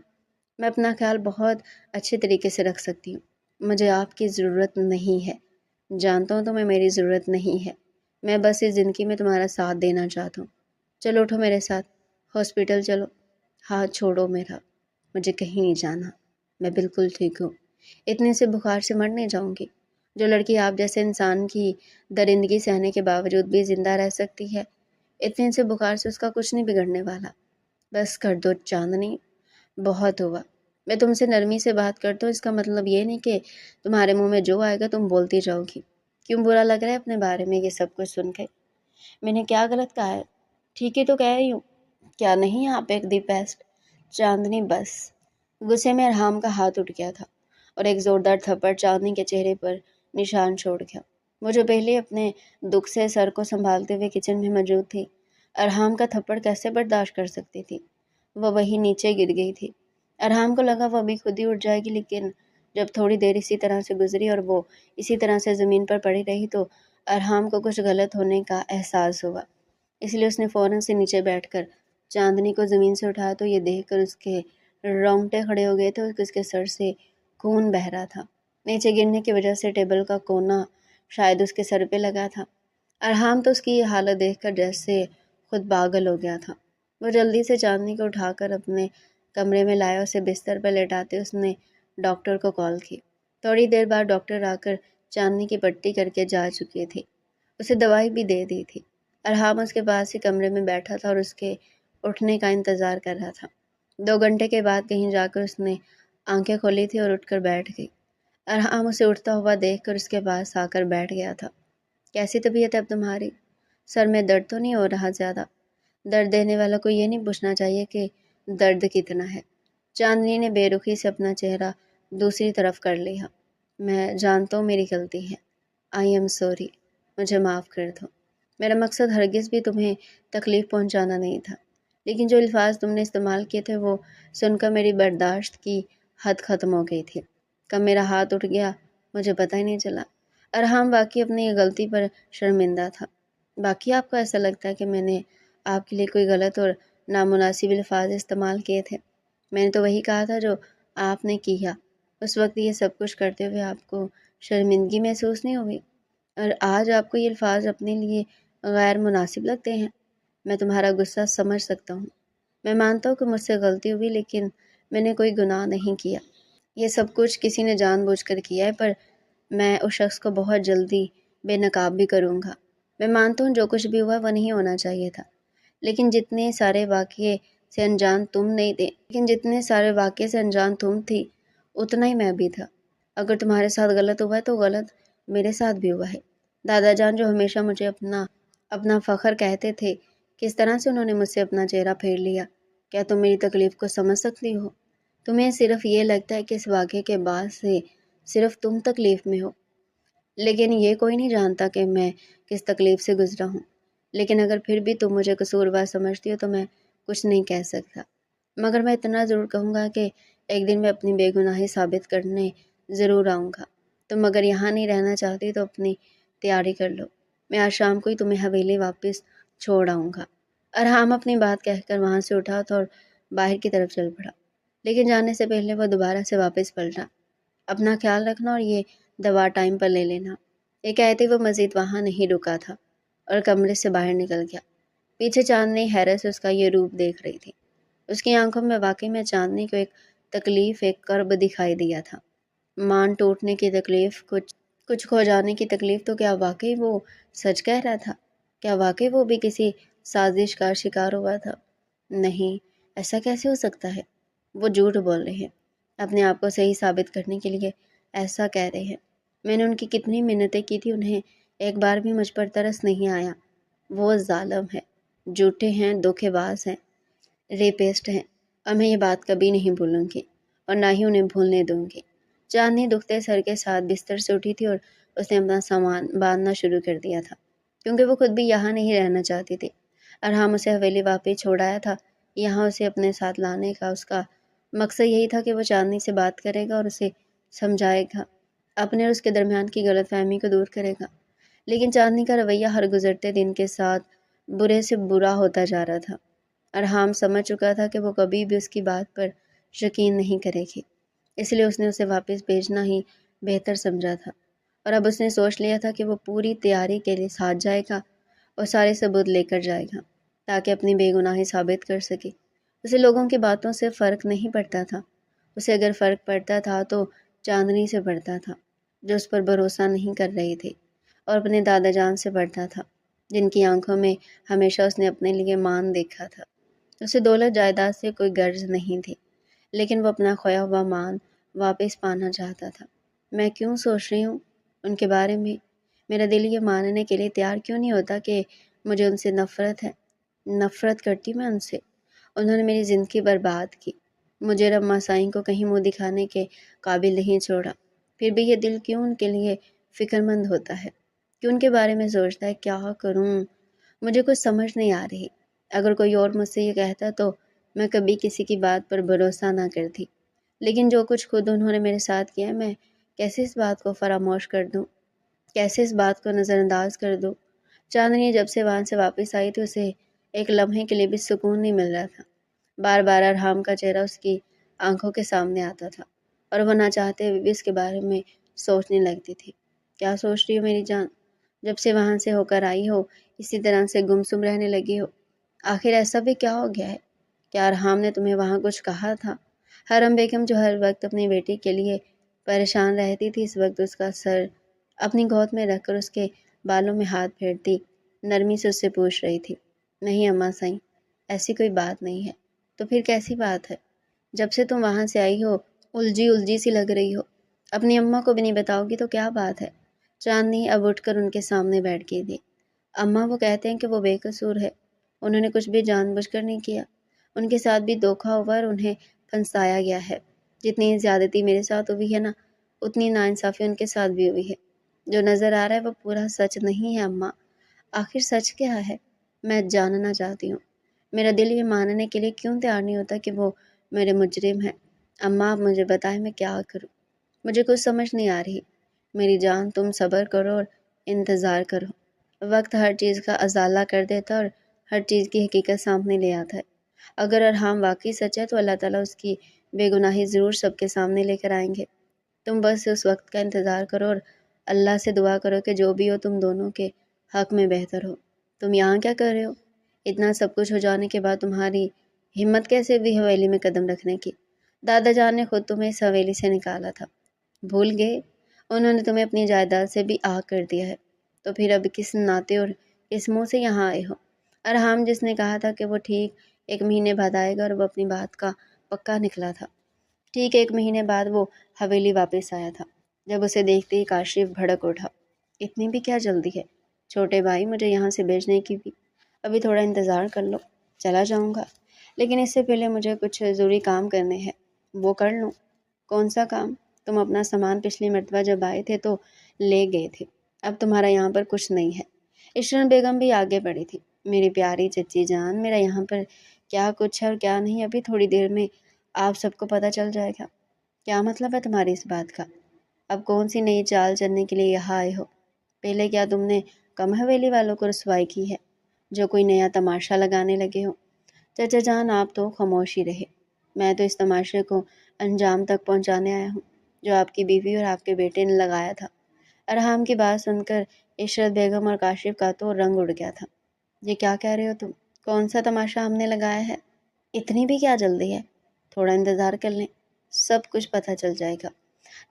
میں اپنا خیال بہت اچھے طریقے سے رکھ سکتی ہوں، مجھے آپ کی ضرورت نہیں ہے۔ جانتا ہوں تمہیں میری ضرورت نہیں ہے، میں بس اس زندگی میں تمہارا ساتھ دینا چاہتا ہوں۔ چلو اٹھو میرے ساتھ، ہاسپٹل چلو۔ ہاتھ چھوڑو میرا، مجھے کہیں نہیں جانا، میں بالکل ٹھیک ہوں، اتنے سے بخار سے مر نہیں جاؤں گی۔ جو لڑکی آپ جیسے انسان کی درندگی سہنے کے باوجود بھی زندہ رہ سکتی ہے، اتنے سے بخار سے اس کا کچھ نہیں بگڑنے والا۔ بس کر دو چاندنی، بہت ہوا۔ میں تم سے نرمی سے بات کرتا ہوں، اس کا مطلب یہ نہیں کہ تمہارے منہ میں جو آئے گا تم بولتی جاؤ گی۔ کیوں برا لگ رہا ہے اپنے بارے میں یہ سب کچھ سن کے؟ میں نے کیا غلط کہا ہے؟ ٹھیک ہی تو کہہ رہی ہوں، کیا نہیں؟ آپ ایک دی بیسٹ۔ چاندنی بس۔ غصے میں ارحام کا ہاتھ اٹھ گیا تھا اور ایک زوردار تھپڑ چاندنی کے چہرے پر نشان چھوڑ گیا۔ وہ جو پہلے اپنے دکھ سے سر کو سنبھالتے ہوئے کچن میں موجود تھی، ارحام کا تھپڑ کیسے برداشت کر سکتی تھی؟ وہ وہی نیچے گر گئی تھی۔ ارحام کو لگا وہ ابھی خود ہی اٹھ جائے گی، لیکن جب تھوڑی دیر اسی طرح سے گزری اور وہ اسی طرح سے زمین پر پڑی رہی تو ارحام کو کچھ غلط ہونے کا احساس ہوا۔ اس لیے اس نے فوراً سے نیچے بیٹھ کر چاندنی کو زمین سے اٹھایا تو یہ دیکھ کر اس کے رونگٹے کھڑے ہو گئے تھے اور اس کے سر سے خون بہہ رہا تھا۔ نیچے گرنے کی وجہ سے ٹیبل کا کونا شاید اس کے سر پہ لگا تھا۔ ارحام تو اس کی یہ حالت دیکھ کر جیسے خود پاگل ہو گیا تھا۔ وہ جلدی سے چاندنی کو اٹھا کر اپنے کمرے میں لایا، اسے بستر پر لیٹاتے اس نے ڈاکٹر کو کال کی۔ تھوڑی دیر بعد ڈاکٹر آ کر چاندنی کی پٹی کر کے جا چکی تھی، اسے دوائی بھی دے دی تھی۔ ارحام اس کے پاس ہی کمرے میں بیٹھا تھا اور اس کے اٹھنے کا انتظار کر رہا تھا۔ 2 گھنٹے کے بعد کہیں جا کر اس نے آنکھیں کھولی تھی اور اٹھ کر بیٹھ گئی۔ ارحام اسے اٹھتا ہوا دیکھ کر اس کے پاس آ کر بیٹھ گیا تھا۔ کیسی طبیعت ہے اب تمہاری؟ سر میں درد تو نہیں ہو رہا زیادہ؟ درد دینے والا کو یہ نہیں پوچھنا چاہیے کہ درد کتنا ہے۔ چاندنی نے بے رخی سے اپنا چہرہ دوسری طرف کر لیا۔ میں جانتا ہوں میری غلطی ہے، آئی ایم سوری، مجھے معاف کر دو۔ میرا مقصد ہرگز بھی تمہیں تکلیف پہنچانا نہیں تھا، لیکن جو الفاظ تم نے استعمال کیے تھے وہ سن کر میری برداشت کی حد ختم ہو گئی تھی۔ کب میرا ہاتھ اٹھ گیا مجھے پتہ ہی نہیں چلا۔ ارحام واقعی اپنی غلطی پر شرمندہ تھا۔ باقی آپ کو ایسا لگتا ہے کہ میں نے آپ کے لیے کوئی غلط اور نامناسب الفاظ استعمال کیے تھے؟ میں نے تو وہی کہا تھا جو آپ نے کیا۔ اس وقت یہ سب کچھ کرتے ہوئے آپ کو شرمندگی محسوس نہیں ہوئی؟ اور آج آپ کو یہ الفاظ اپنے لیے غیر مناسب لگتے ہیں؟ میں تمہارا غصہ سمجھ سکتا ہوں، میں مانتا ہوں کہ مجھ سے غلطی ہوئی، لیکن میں نے کوئی گناہ نہیں کیا۔ یہ سب کچھ کسی نے جان بوجھ کر کیا ہے، پر میں اس شخص کو بہت جلدی بے نقاب بھی کروں گا۔ میں مانتا ہوں جو کچھ بھی ہوا وہ نہیں ہونا چاہیے تھا، لیکن جتنے سارے واقعے سے انجان تم تھی اتنا ہی میں بھی تھا۔ اگر تمہارے ساتھ غلط ہوا ہے تو غلط میرے ساتھ بھی ہوا ہے۔ دادا جان جو ہمیشہ مجھے اپنا فخر کہتے تھے، کس طرح سے انہوں نے مجھ سے اپنا چہرہ پھیر لیا۔ کیا تم میری تکلیف کو سمجھ سکتی ہو؟ تمہیں صرف یہ لگتا ہے کہ اس واقعے کے بعد سے صرف تم تکلیف میں ہو، لیکن یہ کوئی نہیں جانتا کہ میں کس تکلیف سے گزرا ہوں۔ لیکن اگر پھر بھی تم مجھے قصوروار سمجھتی ہو تو میں کچھ نہیں کہہ سکتا، مگر میں اتنا ضرور کہوں گا کہ ایک دن میں اپنی بے گناہی ثابت کرنے ضرور آؤں گا۔ تم اگر یہاں نہیں رہنا چاہتی تو اپنی تیاری کر لو، میں آج شام کو ہی تمہیں حویلی واپس چھوڑ آؤں گا۔ ارحام اپنی بات کہہ کر وہاں سے اٹھا تو اور باہر کی طرف چل پڑا، لیکن جانے سے پہلے وہ دوبارہ سے واپس پلٹا۔ اپنا خیال رکھنا اور یہ دوا ٹائم پر لے لینا۔ یہ کہتے وہ مزید وہاں نہیں رکا تھا اور کمرے سے باہر نکل گیا۔ پیچھے چاندنی حیرت سے اس کا یہ روپ دیکھ رہی تھی۔ اس کی آنکھوں میں واقعی میں چاندنی کو ایک تکلیف، ایک کرب دکھائی دیا تھا۔ مان ٹوٹنے کی تکلیف، کچھ کھو جانے کی تکلیف۔ تو کیا واقعی وہ سچ کہہ رہا تھا؟ کیا واقعی وہ بھی کسی سازش کا شکار ہوا تھا؟ نہیں، ایسا کیسے ہو سکتا ہے؟ وہ جھوٹ بول رہے ہیں، اپنے آپ کو صحیح ثابت کرنے کے لیے ایسا کہہ رہے ہیں۔ میں نے ان کی کتنی منتیں کی تھی، انہیں ایک بار بھی مجھ پر ترس نہیں آیا۔ وہ ظالم ہے، جھوٹے ہیں، دھوکے باز ہیں، ریپسٹ ہیں، اور میں یہ بات کبھی نہیں بھولوں گی اور نہ ہی انہیں بھولنے دوں گی۔ چاندنی دکھتے سر کے ساتھ بستر سے اٹھی تھی اور اس نے اپنا سامان باندھنا شروع کر دیا تھا، کیونکہ وہ خود بھی یہاں نہیں رہنا چاہتی تھی۔ ارحام اسے حویلی واپس چھوڑ آیا تھا یہاں اسے اپنے ساتھ لانے کا اس کا مقصد یہی تھا کہ وہ چاندنی سے بات کرے گا اور اسے سمجھائے گا، اپنے اور اس کے درمیان کی غلط فہمی کو دور کرے گا۔ لیکن چاندنی کا رویہ ہر گزرتے دن کے ساتھ برے سے برا ہوتا جا رہا تھا۔ ارحام سمجھ چکا تھا کہ وہ کبھی بھی اس کی بات پر یقین نہیں کرے گی، اس لیے اس نے اسے واپس بھیجنا ہی بہتر سمجھا تھا، اور اب اس نے سوچ لیا تھا کہ وہ پوری تیاری کے لیے ساتھ جائے گا اور سارے ثبوت لے کر جائے گا تاکہ اپنی بے گناہی ثابت کر سکے۔ اسے لوگوں کی باتوں سے فرق نہیں پڑتا تھا، اسے اگر فرق پڑتا تھا تو چاندنی سے پڑتا تھا، جو اس پر بھروسہ نہیں کر رہی تھی، اور اپنے دادا جان سے پڑتا تھا، جن کی آنکھوں میں ہمیشہ اس نے اپنے لیے مان دیکھا تھا۔ اسے دولت جائیداد سے کوئی غرض نہیں تھی، لیکن وہ اپنا کھویا ہوا مان واپس پانا چاہتا تھا۔ میں کیوں سوچ رہی ہوں ان کے بارے میں؟ میرا دل یہ ماننے کے لیے تیار کیوں نہیں ہوتا کہ مجھے ان سے نفرت ہے؟ نفرت کرتی میں ان سے۔ انہوں نے میری زندگی برباد کی، مجھے رب مسائیں کو کہیں منہ دکھانے کے قابل نہیں چھوڑا، پھر بھی یہ دل کیوں ان کے لیے فکر مند ہوتا ہے، کیوں ان کے بارے میں سوچتا ہے؟ کیا کروں؟ مجھے کچھ سمجھ نہیں آ رہی۔ اگر کوئی اور مجھ سے یہ کہتا تو میں کبھی کسی کی بات پر بھروسہ نہ کرتی، لیکن جو کچھ خود انہوں نے میرے ساتھ کیا، میں کیسے اس بات کو فراموش کر دوں، کیسے اس بات کو نظر انداز کر دوں؟ چاندنی جب سے وہاں سے واپس آئی تھی اسے ایک لمحے کے لیے بھی سکون نہیں مل رہا تھا۔ بار بار ارحام کا چہرہ اس کی آنکھوں کے سامنے آتا تھا، اور وہ نہ چاہتے ہوئے بھی اس کے بارے میں سوچنے لگتی تھی۔ کیا سوچ رہی ہو میری جان؟ جب سے وہاں سے ہو کر آئی ہو اسی طرح سے گمسم رہنے لگی ہو؟ آخر ایسا بھی کیا ہو گیا ہے؟ کیا ارحام نے تمہیں وہاں کچھ کہا تھا؟ حرم بیگم جو ہر وقت اپنی بیٹی کے لیے پریشان رہتی تھی، اس وقت اس کا سر اپنی گود میں رکھ کر اس کے بالوں میں ہاتھ پھیرتی نرمی سے اس سے پوچھ رہی تھی۔ نہیں اماں سائیں، ایسی کوئی بات نہیں ہے۔ تو پھر کیسی بات ہے؟ جب سے تم وہاں سے آئی ہو الجھی سی لگ رہی ہو، اپنی اماں کو بھی نہیں بتاؤ گی تو کیا بات ہے؟ چاندنی اب اٹھ کر ان کے سامنے بیٹھ گئی تھی۔ اماں وہ کہتے ہیں کہ وہ بے قصور ہے، انہوں نے کچھ بھی جان بوجھ کر نہیں کیا، ان کے ساتھ بھی دھوکا ہوا اور انہیں پھنسایا گیا ہے۔ جتنی زیادتی میرے ساتھ ہوئی ہے نا، اتنی ناانصافی ان کے ساتھ بھی ہوئی ہے۔ جو نظر آ رہا ہے وہ پورا سچ نہیں ہے اماں۔ آخر سچ کیا ہے؟ میں جاننا چاہتی ہوں۔ میرا دل یہ ماننے کے لیے کیوں تیار نہیں ہوتا کہ وہ میرے مجرم ہیں؟ اماں آپ مجھے بتائیں میں کیا کروں؟ مجھے کچھ سمجھ نہیں آ رہی۔ میری جان تم صبر کرو اور انتظار کرو، وقت ہر چیز کا ازالہ کر دیتا اور ہر چیز کی حقیقت سامنے لے آتا ہے۔ اگر ارحام واقعی سچ ہے تو اللہ تعالیٰ اس کی بے گناہی ضرور سب کے سامنے لے کر آئیں گے۔ تم بس اس وقت کا انتظار کرو اور اللہ سے دعا کرو کہ جو بھی ہو تم دونوں کے حق میں بہتر ہو۔ تم یہاں کیا کر رہے ہو؟ اتنا سب کچھ ہو جانے کے بعد تمہاری ہمت کیسے بھی حویلی میں قدم رکھنے کی؟ دادا جان نے خود تمہیں اس حویلی سے نکالا تھا، بھول گئے؟ انہوں نے تمہیں اپنی جائیداد سے بھی آگ کر دیا ہے، تو پھر اب کس ناطے اور کس منہ سے یہاں آئے ہو؟ ارحام جس نے کہا تھا کہ وہ ٹھیک 1 مہینے بعد آئے گا اور وہ اپنی بات کا پکا نکلا تھا۔ ٹھیک 1 مہینے بعد وہ حویلی واپس آیا تھا۔ جب اسے دیکھتے ہی کاشف بھڑک اٹھا۔ اتنی بھی کیا جلدی ہے چھوٹے بھائی؟ مجھے یہاں سے بھیجنے کی بھی ابھی تھوڑا انتظار کر لو، چلا جاؤں گا، لیکن اس سے پہلے مجھے کچھ ضروری کام کرنے ہیں، وہ کر لوں۔ کون سا کام؟ تم اپنا سامان پچھلی مرتبہ جب آئے تھے تو لے گئے تھے، اب تمہارا یہاں پر کچھ نہیں ہے۔ عشرت بیگم بھی آگے بڑھی تھی۔ میری پیاری چچی جان، میرا یہاں پر کیا کچھ ہے اور کیا نہیں، ابھی تھوڑی دیر میں آپ سب کو پتہ چل جائے گا۔ کیا مطلب ہے تمہاری اس بات کا؟ اب کون سی نئی چال چلنے کے لیے یہاں آئے ہو؟ پہلے کیا تم نے کم حویلی والوں کو رسوائی کی ہے جو کوئی نیا تماشا لگانے لگے ہو؟ چچا جان آپ تو خاموش ہی رہے، میں تو اس تماشے کو انجام تک پہنچانے آیا ہوں جو آپ کی بیوی اور آپ کے بیٹے نے لگایا تھا۔ ارحام کی بات سن کر عشرت بیگم اور کاشف کا تو رنگ اڑ گیا تھا۔ یہ کیا کہہ رہے ہو تم؟ کون سا تماشا ہم نے لگایا ہے؟ اتنی بھی کیا جلدی ہے؟ تھوڑا انتظار کر لیں، سب کچھ پتہ چل جائے گا۔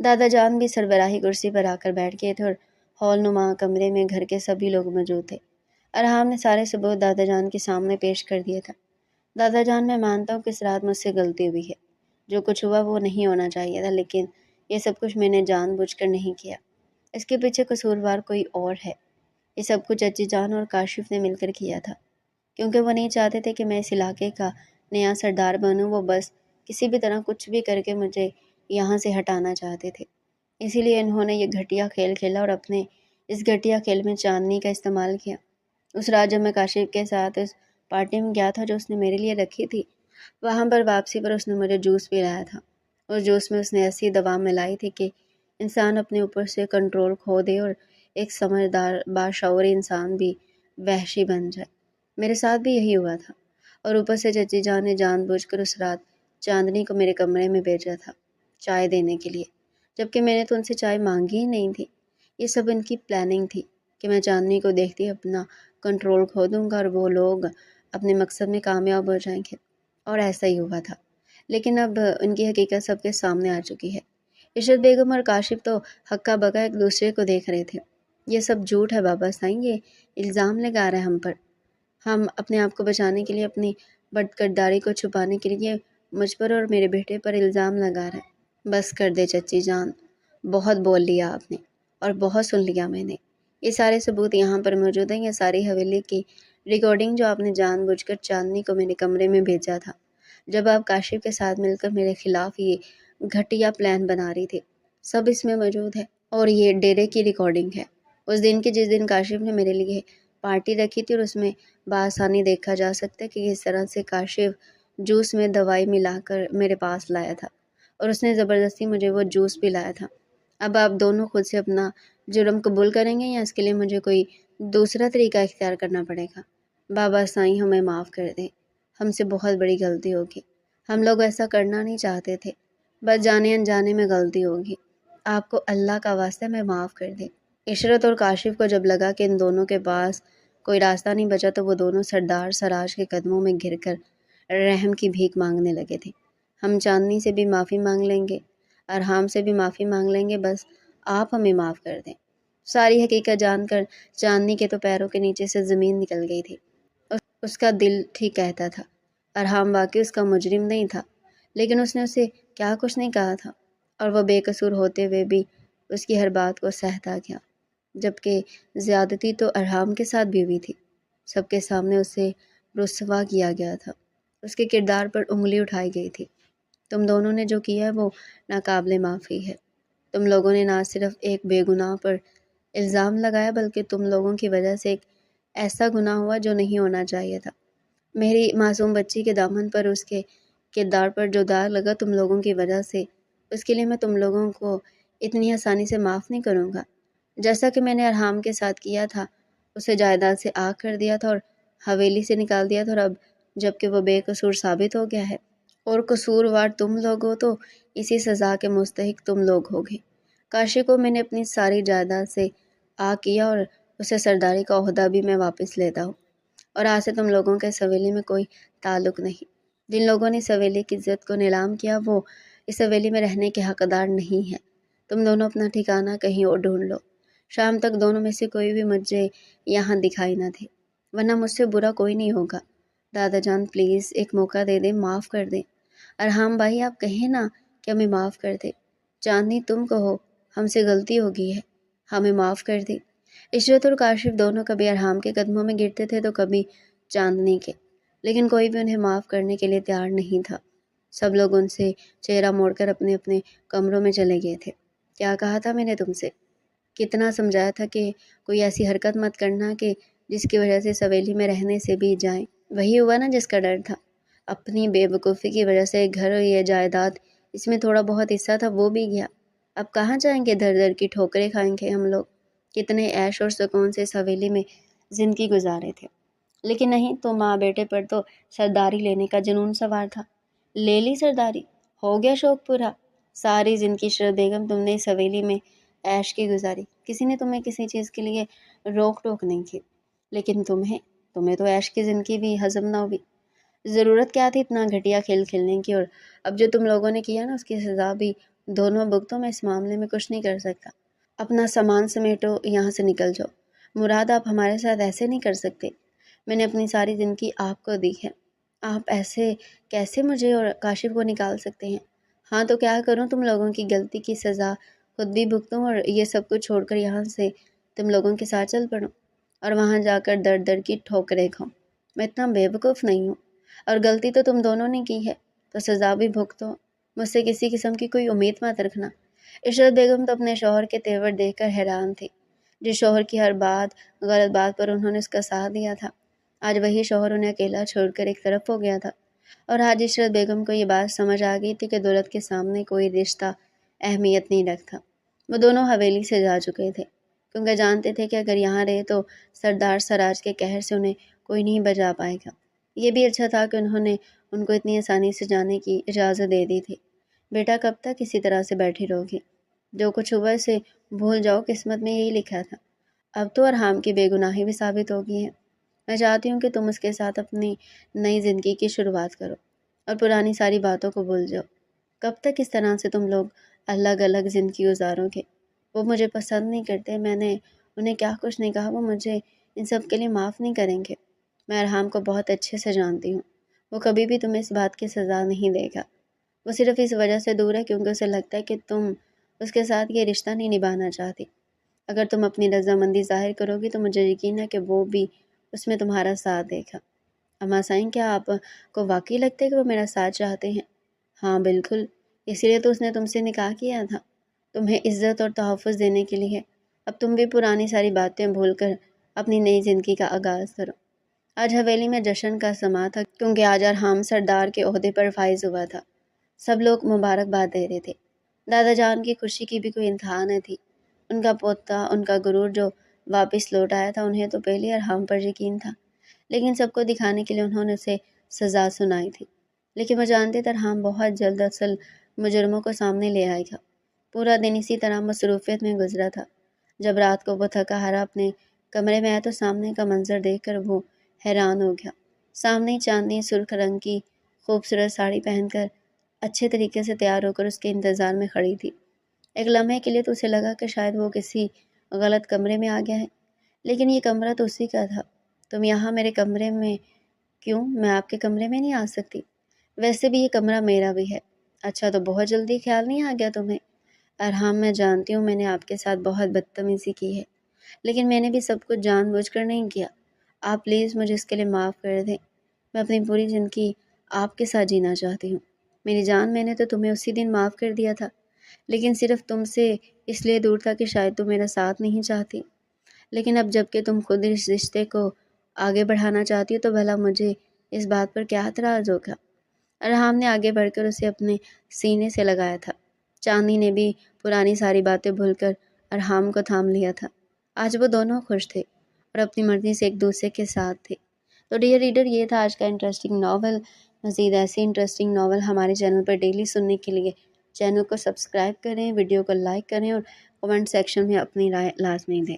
دادا جان بھی سربراہی کرسی پر آ کر بیٹھ گئے تھے اور ہال نما کمرے میں گھر کے سبھی لوگ موجود تھے۔ ارحام نے سارے ثبوت دادا جان کے سامنے پیش کر دیا تھا۔ دادا جان میں مانتا ہوں کہ اس رات مجھ سے غلطی ہوئی ہے، جو کچھ ہوا وہ نہیں ہونا چاہیے تھا، لیکن یہ سب کچھ میں نے جان بوجھ کر نہیں کیا، اس کے پیچھے قصوروار کوئی اور ہے۔ یہ سب کچھ چچی جان اور کاشف نے مل کر کیا تھا، کیونکہ وہ نہیں چاہتے تھے کہ میں اس علاقے کا نیا سردار بنوں۔ وہ بس کسی بھی طرح کچھ بھی کر کے مجھے یہاں سے ہٹانا چاہتے تھے، اسی لیے انہوں نے یہ گھٹیا کھیل کھیلا اور اپنے اس گھٹیا کھیل میں چاندنی کا استعمال کیا۔ اس رات جب میں کاشف کے ساتھ اس پارٹی میں گیا تھا جو اس نے میرے لیے رکھی تھی، وہاں پر واپسی پر اس نے مجھے جوس پلایا تھا۔ اس جوس میں اس نے ایسی دوا ملائی تھی کہ انسان اپنے اوپر سے کنٹرول کھو دے اور ایک سمجھدار باشعور انسان بھی وحشی بن جائے۔ میرے ساتھ بھی یہی ہوا تھا، اور اوپر سے چچی جان نے جان بوجھ کر اس رات چاندنی کو میرے کمرے میں بھیجا تھا چائے دینے کے لیے، جبکہ میں نے تو ان سے چائے مانگی ہی نہیں تھی۔ یہ سب ان کی پلاننگ تھی کہ میں چاندنی کو دیکھتی اپنا کنٹرول کھو دوں گا اور وہ لوگ اپنے مقصد میں کامیاب ہو جائیں گے، اور ایسا ہی ہوا تھا۔ لیکن اب ان کی حقیقت سب کے سامنے آ چکی ہے۔ عشرت بیگم اور کاشف تو ہکا بکا ایک دوسرے کو دیکھ رہے تھے۔ یہ سب جھوٹ ہے بابا سائیں، یہ الزام لگا رہا ہے ہم پر۔ ہم اپنے آپ کو بچانے کے لیے، اپنی بد کرداری کو چھپانے کے لیے مجھ پر اور میرے بیٹے پر الزام لگا رہا ہے۔ بس کر دے چچی جان، بہت بول لیا آپ نے، اور بہت سن لیا میں نے۔ یہ سارے ثبوت یہاں پر موجود ہیں، یہ ساری حویلی کی ریکارڈنگ جو آپ نے جان بوجھ کر چاندنی کو میرے کمرے میں بھیجا تھا، جب آپ کاشف کے ساتھ مل کر میرے خلاف یہ گھٹیا پلان بنا رہی تھی، سب اس میں موجود ہے۔ اور یہ ڈیرے کی ریکارڈنگ ہے، اس دن کی جس دن کاشف نے میرے لیے پارٹی رکھی تھی، اور اس میں بآسانی دیکھا جا سکتا ہے کہ کس طرح سے کاشف جوس میں دوائی ملا کر میرے پاس لایا تھا، اور اس نے زبردستی مجھے وہ جوس پلایا تھا۔ اب آپ دونوں خود سے اپنا جرم قبول کریں گے یا اس کے لیے مجھے کوئی دوسرا طریقہ اختیار کرنا پڑے گا؟ بابا سائیں ہمیں معاف کر دیں، ہم سے بہت بڑی غلطی ہوگی، ہم لوگ ایسا کرنا نہیں چاہتے تھے، بس جانے انجانے میں غلطی ہوگی، آپ کو اللہ کا واسطہ میں معاف کر دیں۔ عشرت اور کاشف کو جب لگا کہ ان دونوں کے پاس کوئی راستہ نہیں بچا تو وہ دونوں سردار سراج کے قدموں میں گر کر رحم کی بھیک مانگنے لگے تھے۔ ہم چاندنی سے بھی معافی مانگ لیں گے، ارحام سے بھی معافی مانگ لیں گے، بس آپ ہمیں معاف کر دیں۔ ساری حقیقت جان کر چاندنی کے تو پیروں کے نیچے سے زمین نکل گئی تھی۔ اس کا دل ٹھیک کہتا تھا، ارحام واقعی اس کا مجرم نہیں تھا، لیکن اس نے اسے کیا کچھ نہیں کہا تھا، اور وہ بے قصور ہوتے ہوئے بھی اس کی ہر بات کو سہتا گیا، جبکہ زیادتی تو ارحام کے ساتھ بھی ہوئی تھی۔ سب کے سامنے اسے رسوا کیا گیا تھا، اس کے کردار پر انگلی اٹھائی گئی تھی۔ تم دونوں نے جو کیا ہے وہ ناقابل معافی ہے۔ تم لوگوں نے نہ صرف ایک بے گناہ پر الزام لگایا، بلکہ تم لوگوں کی وجہ سے ایک ایسا گناہ ہوا جو نہیں ہونا چاہیے تھا۔ میری معصوم بچی کے دامن پر اس کے کردار پر جو داغ لگا تم لوگوں کی وجہ سے، اس کے لیے میں تم لوگوں کو اتنی آسانی سے معاف نہیں کروں گا۔ جیسا کہ میں نے ارحام کے ساتھ کیا تھا، اسے جائیداد سے آگ کر دیا تھا اور حویلی سے نکال دیا تھا، اور اب جب کہ وہ بے قصور ثابت ہو گیا ہے اور قصوروار تم لوگ ہو، تو اسی سزا کے مستحق تم لوگ ہوگے۔ کاشف کو میں نے اپنی ساری جائیداد سے آگ کیا، اور اسے سرداری کا عہدہ بھی میں واپس لیتا ہوں، اور آج سے تم لوگوں کے اس حویلی میں کوئی تعلق نہیں۔ جن لوگوں نے اس حویلی کی عزت کو نیلام کیا، وہ اس حویلی میں رہنے کے حقدار نہیں ہیں۔ تم دونوں اپنا ٹھکانہ کہیں اور ڈھونڈ لو۔ شام تک دونوں میں سے کوئی بھی مجھے یہاں دکھائی نہ دے، ورنہ مجھ سے برا کوئی نہیں ہوگا۔ دادا جان پلیز ایک موقع دے دیں، معاف کر دیں۔ ارحام بھائی آپ کہیں نا کہ ہمیں معاف کر دے۔ چاندنی تم کہو ہم سے غلطی ہو گئی ہے، ہمیں معاف کر دے۔ عشرت اور کاشف دونوں کبھی ارحام کے قدموں میں گرتے تھے تو کبھی چاندنی کے، لیکن کوئی بھی انہیں معاف کرنے کے لیے تیار نہیں تھا۔ سب لوگ ان سے چہرہ موڑ کر اپنے اپنے کمروں میں چلے گئے تھے۔ کیا کہا تھا میں نے تم سے؟ کتنا سمجھایا تھا کہ کوئی ایسی حرکت مت کرنا کہ جس کی وجہ سے حویلی میں رہنے سے بھی جائیں۔ وہی ہوا نا جس کا ڈر تھا۔ اپنی بے وقوفی کی وجہ سے گھر اور یہ جائیداد، اس میں تھوڑا بہت حصہ تھا، وہ بھی گیا۔ اب کہاں جائیں گے؟ در در کی ٹھوکریں کھائیں گے ہم لوگ۔ کتنے عیش اور سکون سے اس حویلی میں زندگی گزارے تھے، لیکن نہیں، تو ماں بیٹے پر تو سرداری لینے کا جنون سوار تھا۔ لے لی سرداری، ہو گیا شوق پورا۔ ساری زندگی عشرت بیگم تم نے اس حویلی میں عیش کی گزاری، کسی نے تمہیں کسی چیز کے لیے روک ٹوک نہیں کی، لیکن تمہیں تو عیش کی زندگی بھی ہضم نہ ہوئی۔ ضرورت کیا تھی اتنا گھٹیا کھیل کھیلنے کی؟ اور اب جو تم لوگوں نے کیا نا اس کی سزا بھی دونوں بھگتوں، میں اس معاملے میں کچھ نہیں کر سکتا۔ اپنا سامان سمیٹو، یہاں سے نکل جاؤ۔ مراد آپ ہمارے ساتھ ایسے نہیں کر سکتے، میں نے اپنی ساری زندگی آپ کو دی ہے، آپ ایسے کیسے مجھے اور کاشف کو نکال سکتے ہیں؟ ہاں تو کیا کروں؟ تم لوگوں کی غلطی کی سزا خود بھی بھگتوں اور یہ سب کچھ چھوڑ کر یہاں سے تم لوگوں کے ساتھ چل پڑوں اور وہاں جا کر در در کی ٹھوکریں کھاؤں؟ میں اتنا بے وقوف نہیں ہوں، اور غلطی تو تم دونوں نے کی ہے تو سزا بھی بھگتو، مجھ سے کسی قسم کی کوئی امید مت رکھنا۔ عشرت بیگم تو اپنے شوہر کے تیور دیکھ کر حیران تھی۔ جس شوہر کی ہر بات غلط بات پر انہوں نے اس کا ساتھ دیا تھا، آج وہی شوہر انہیں اکیلا چھوڑ کر ایک طرف ہو گیا تھا، اور آج عشرت بیگم کو یہ بات سمجھ آ گئی تھی کہ دولت کے سامنے کوئی رشتہ اہمیت نہیں رکھتا۔ وہ دونوں حویلی سے جا چکے تھے، کیونکہ جانتے تھے کہ اگر یہاں رہے تو سردار سراج کے قہر سے انہیں کوئی نہیں بچا پائے گا۔ یہ بھی اچھا تھا کہ انہوں نے ان کو اتنی آسانی سے جانے کی اجازت دے دی تھی۔ بیٹا کب تک اسی طرح سے بیٹھی رہو گی؟ جو کچھ ہوا اسے بھول جاؤ، قسمت میں یہی لکھا تھا۔ اب تو ارحام کی بے گناہی بھی ثابت ہوگی ہے۔ میں چاہتی ہوں کہ تم اس کے ساتھ اپنی نئی زندگی کی شروعات کرو اور پرانی ساری باتوں کو بھول جاؤ۔ کب تک اس طرح سے تم لوگ الگ الگ زندگی گزارو گے؟ وہ مجھے پسند نہیں کرتے، میں نے انہیں کیا کچھ نہیں کہا، وہ مجھے ان سب کے لیے معاف نہیں کریں گے۔ میں ارحام کو بہت اچھے سے جانتی ہوں، وہ کبھی بھی تمہیں اس بات کی سزا نہیں دے گا۔ وہ صرف اس وجہ سے دور ہے کیونکہ اسے لگتا ہے کہ تم اس کے ساتھ یہ رشتہ نہیں نبھانا چاہتی۔ اگر تم اپنی رضامندی ظاہر کرو گی تو مجھے یقین ہے کہ وہ بھی اس میں تمہارا ساتھ دے گا۔ اما سائن، کیا آپ کو واقعی لگتا ہے کہ وہ میرا ساتھ چاہتے ہیں؟ ہاں بالکل، اسی لیے تو اس نے تم سے نکاح کیا تھا، تمہیں عزت اور تحفظ دینے کے لیے۔ اب تم بھی پرانی ساری باتیں بھول کر اپنی نئی زندگی کا آغاز کرو۔ آج حویلی میں جشن کا سما تھا کیونکہ آج ارحام سردار کے عہدے پر فائز ہوا تھا۔ سب لوگ مبارکباد دے رہے تھے۔ دادا جان کی خوشی کی بھی کوئی انتہا نہ تھی۔ ان کا پوتا، ان کا غرور جو واپس لوٹ آیا تھا، انہیں تو پہلے ارحام پر یقین تھا، لیکن سب کو دکھانے کے لیے انہوں نے اسے سزا سنائی تھی۔ لیکن وہ جانتے تھے ارحام بہت جلد اصل مجرموں کو سامنے لے آئے گا۔ پورا دن اسی طرح مصروفیت میں گزرا تھا۔ جب رات کو وہ تھکا ہارا اپنے کمرے میں آیا تو سامنے کا منظر دیکھ کر وہ حیران ہو گیا۔ سامنے چاندنی سرخ رنگ کی خوبصورت ساڑی پہن کر اچھے طریقے سے تیار ہو کر اس کے انتظار میں کھڑی تھی۔ ایک لمحے کے لیے تو اسے لگا کہ شاید وہ کسی غلط کمرے میں آ گیا ہے، لیکن یہ کمرہ تو اسی کا تھا۔ تم یہاں میرے کمرے میں کیوں؟ میں آپ کے کمرے میں نہیں آ سکتی؟ ویسے بھی یہ کمرہ میرا بھی ہے۔ اچھا، تو بہت جلدی خیال نہیں آ گیا تمہیں؟ ارحام، میں جانتی ہوں میں نے آپ کے ساتھ بہت بدتمیزی کی ہے، لیکن میں نے بھی سب کچھ جان بوجھ کر نہیں کیا۔ آپ پلیز مجھے اس کے لیے معاف کر دیں۔ میں اپنی پوری زندگی آپ کے ساتھ جینا چاہتی ہوں۔ میری جان، میں نے تو تمہیں اسی دن معاف کر دیا تھا، لیکن صرف تم سے اس لیے دور تھا کہ شاید تم میرا ساتھ نہیں چاہتی۔ لیکن اب جب کہ تم خود اس رشتے کو آگے بڑھانا چاہتی ہو تو بھلا مجھے اس بات پر کیا اعتراض ہوگا؟ ارحام نے آگے بڑھ کر اسے اپنے سینے سے لگایا تھا۔ چاندنی نے بھی پرانی ساری باتیں بھول کر ارحام کو تھام لیا تھا۔ آج وہ دونوں خوش تھے اور اپنی مرضی سے ایک دوسرے کے ساتھ تھے۔ تو ڈیئر ریڈر، یہ تھا آج کا انٹرسٹنگ ناول۔ مزید ایسے انٹرسٹنگ ناول ہمارے چینل پر ڈیلی سننے کے لیے چینل کو سبسکرائب کریں، ویڈیو کو لائک کریں اور کمنٹ سیکشن میں اپنی رائے لازمی دیں۔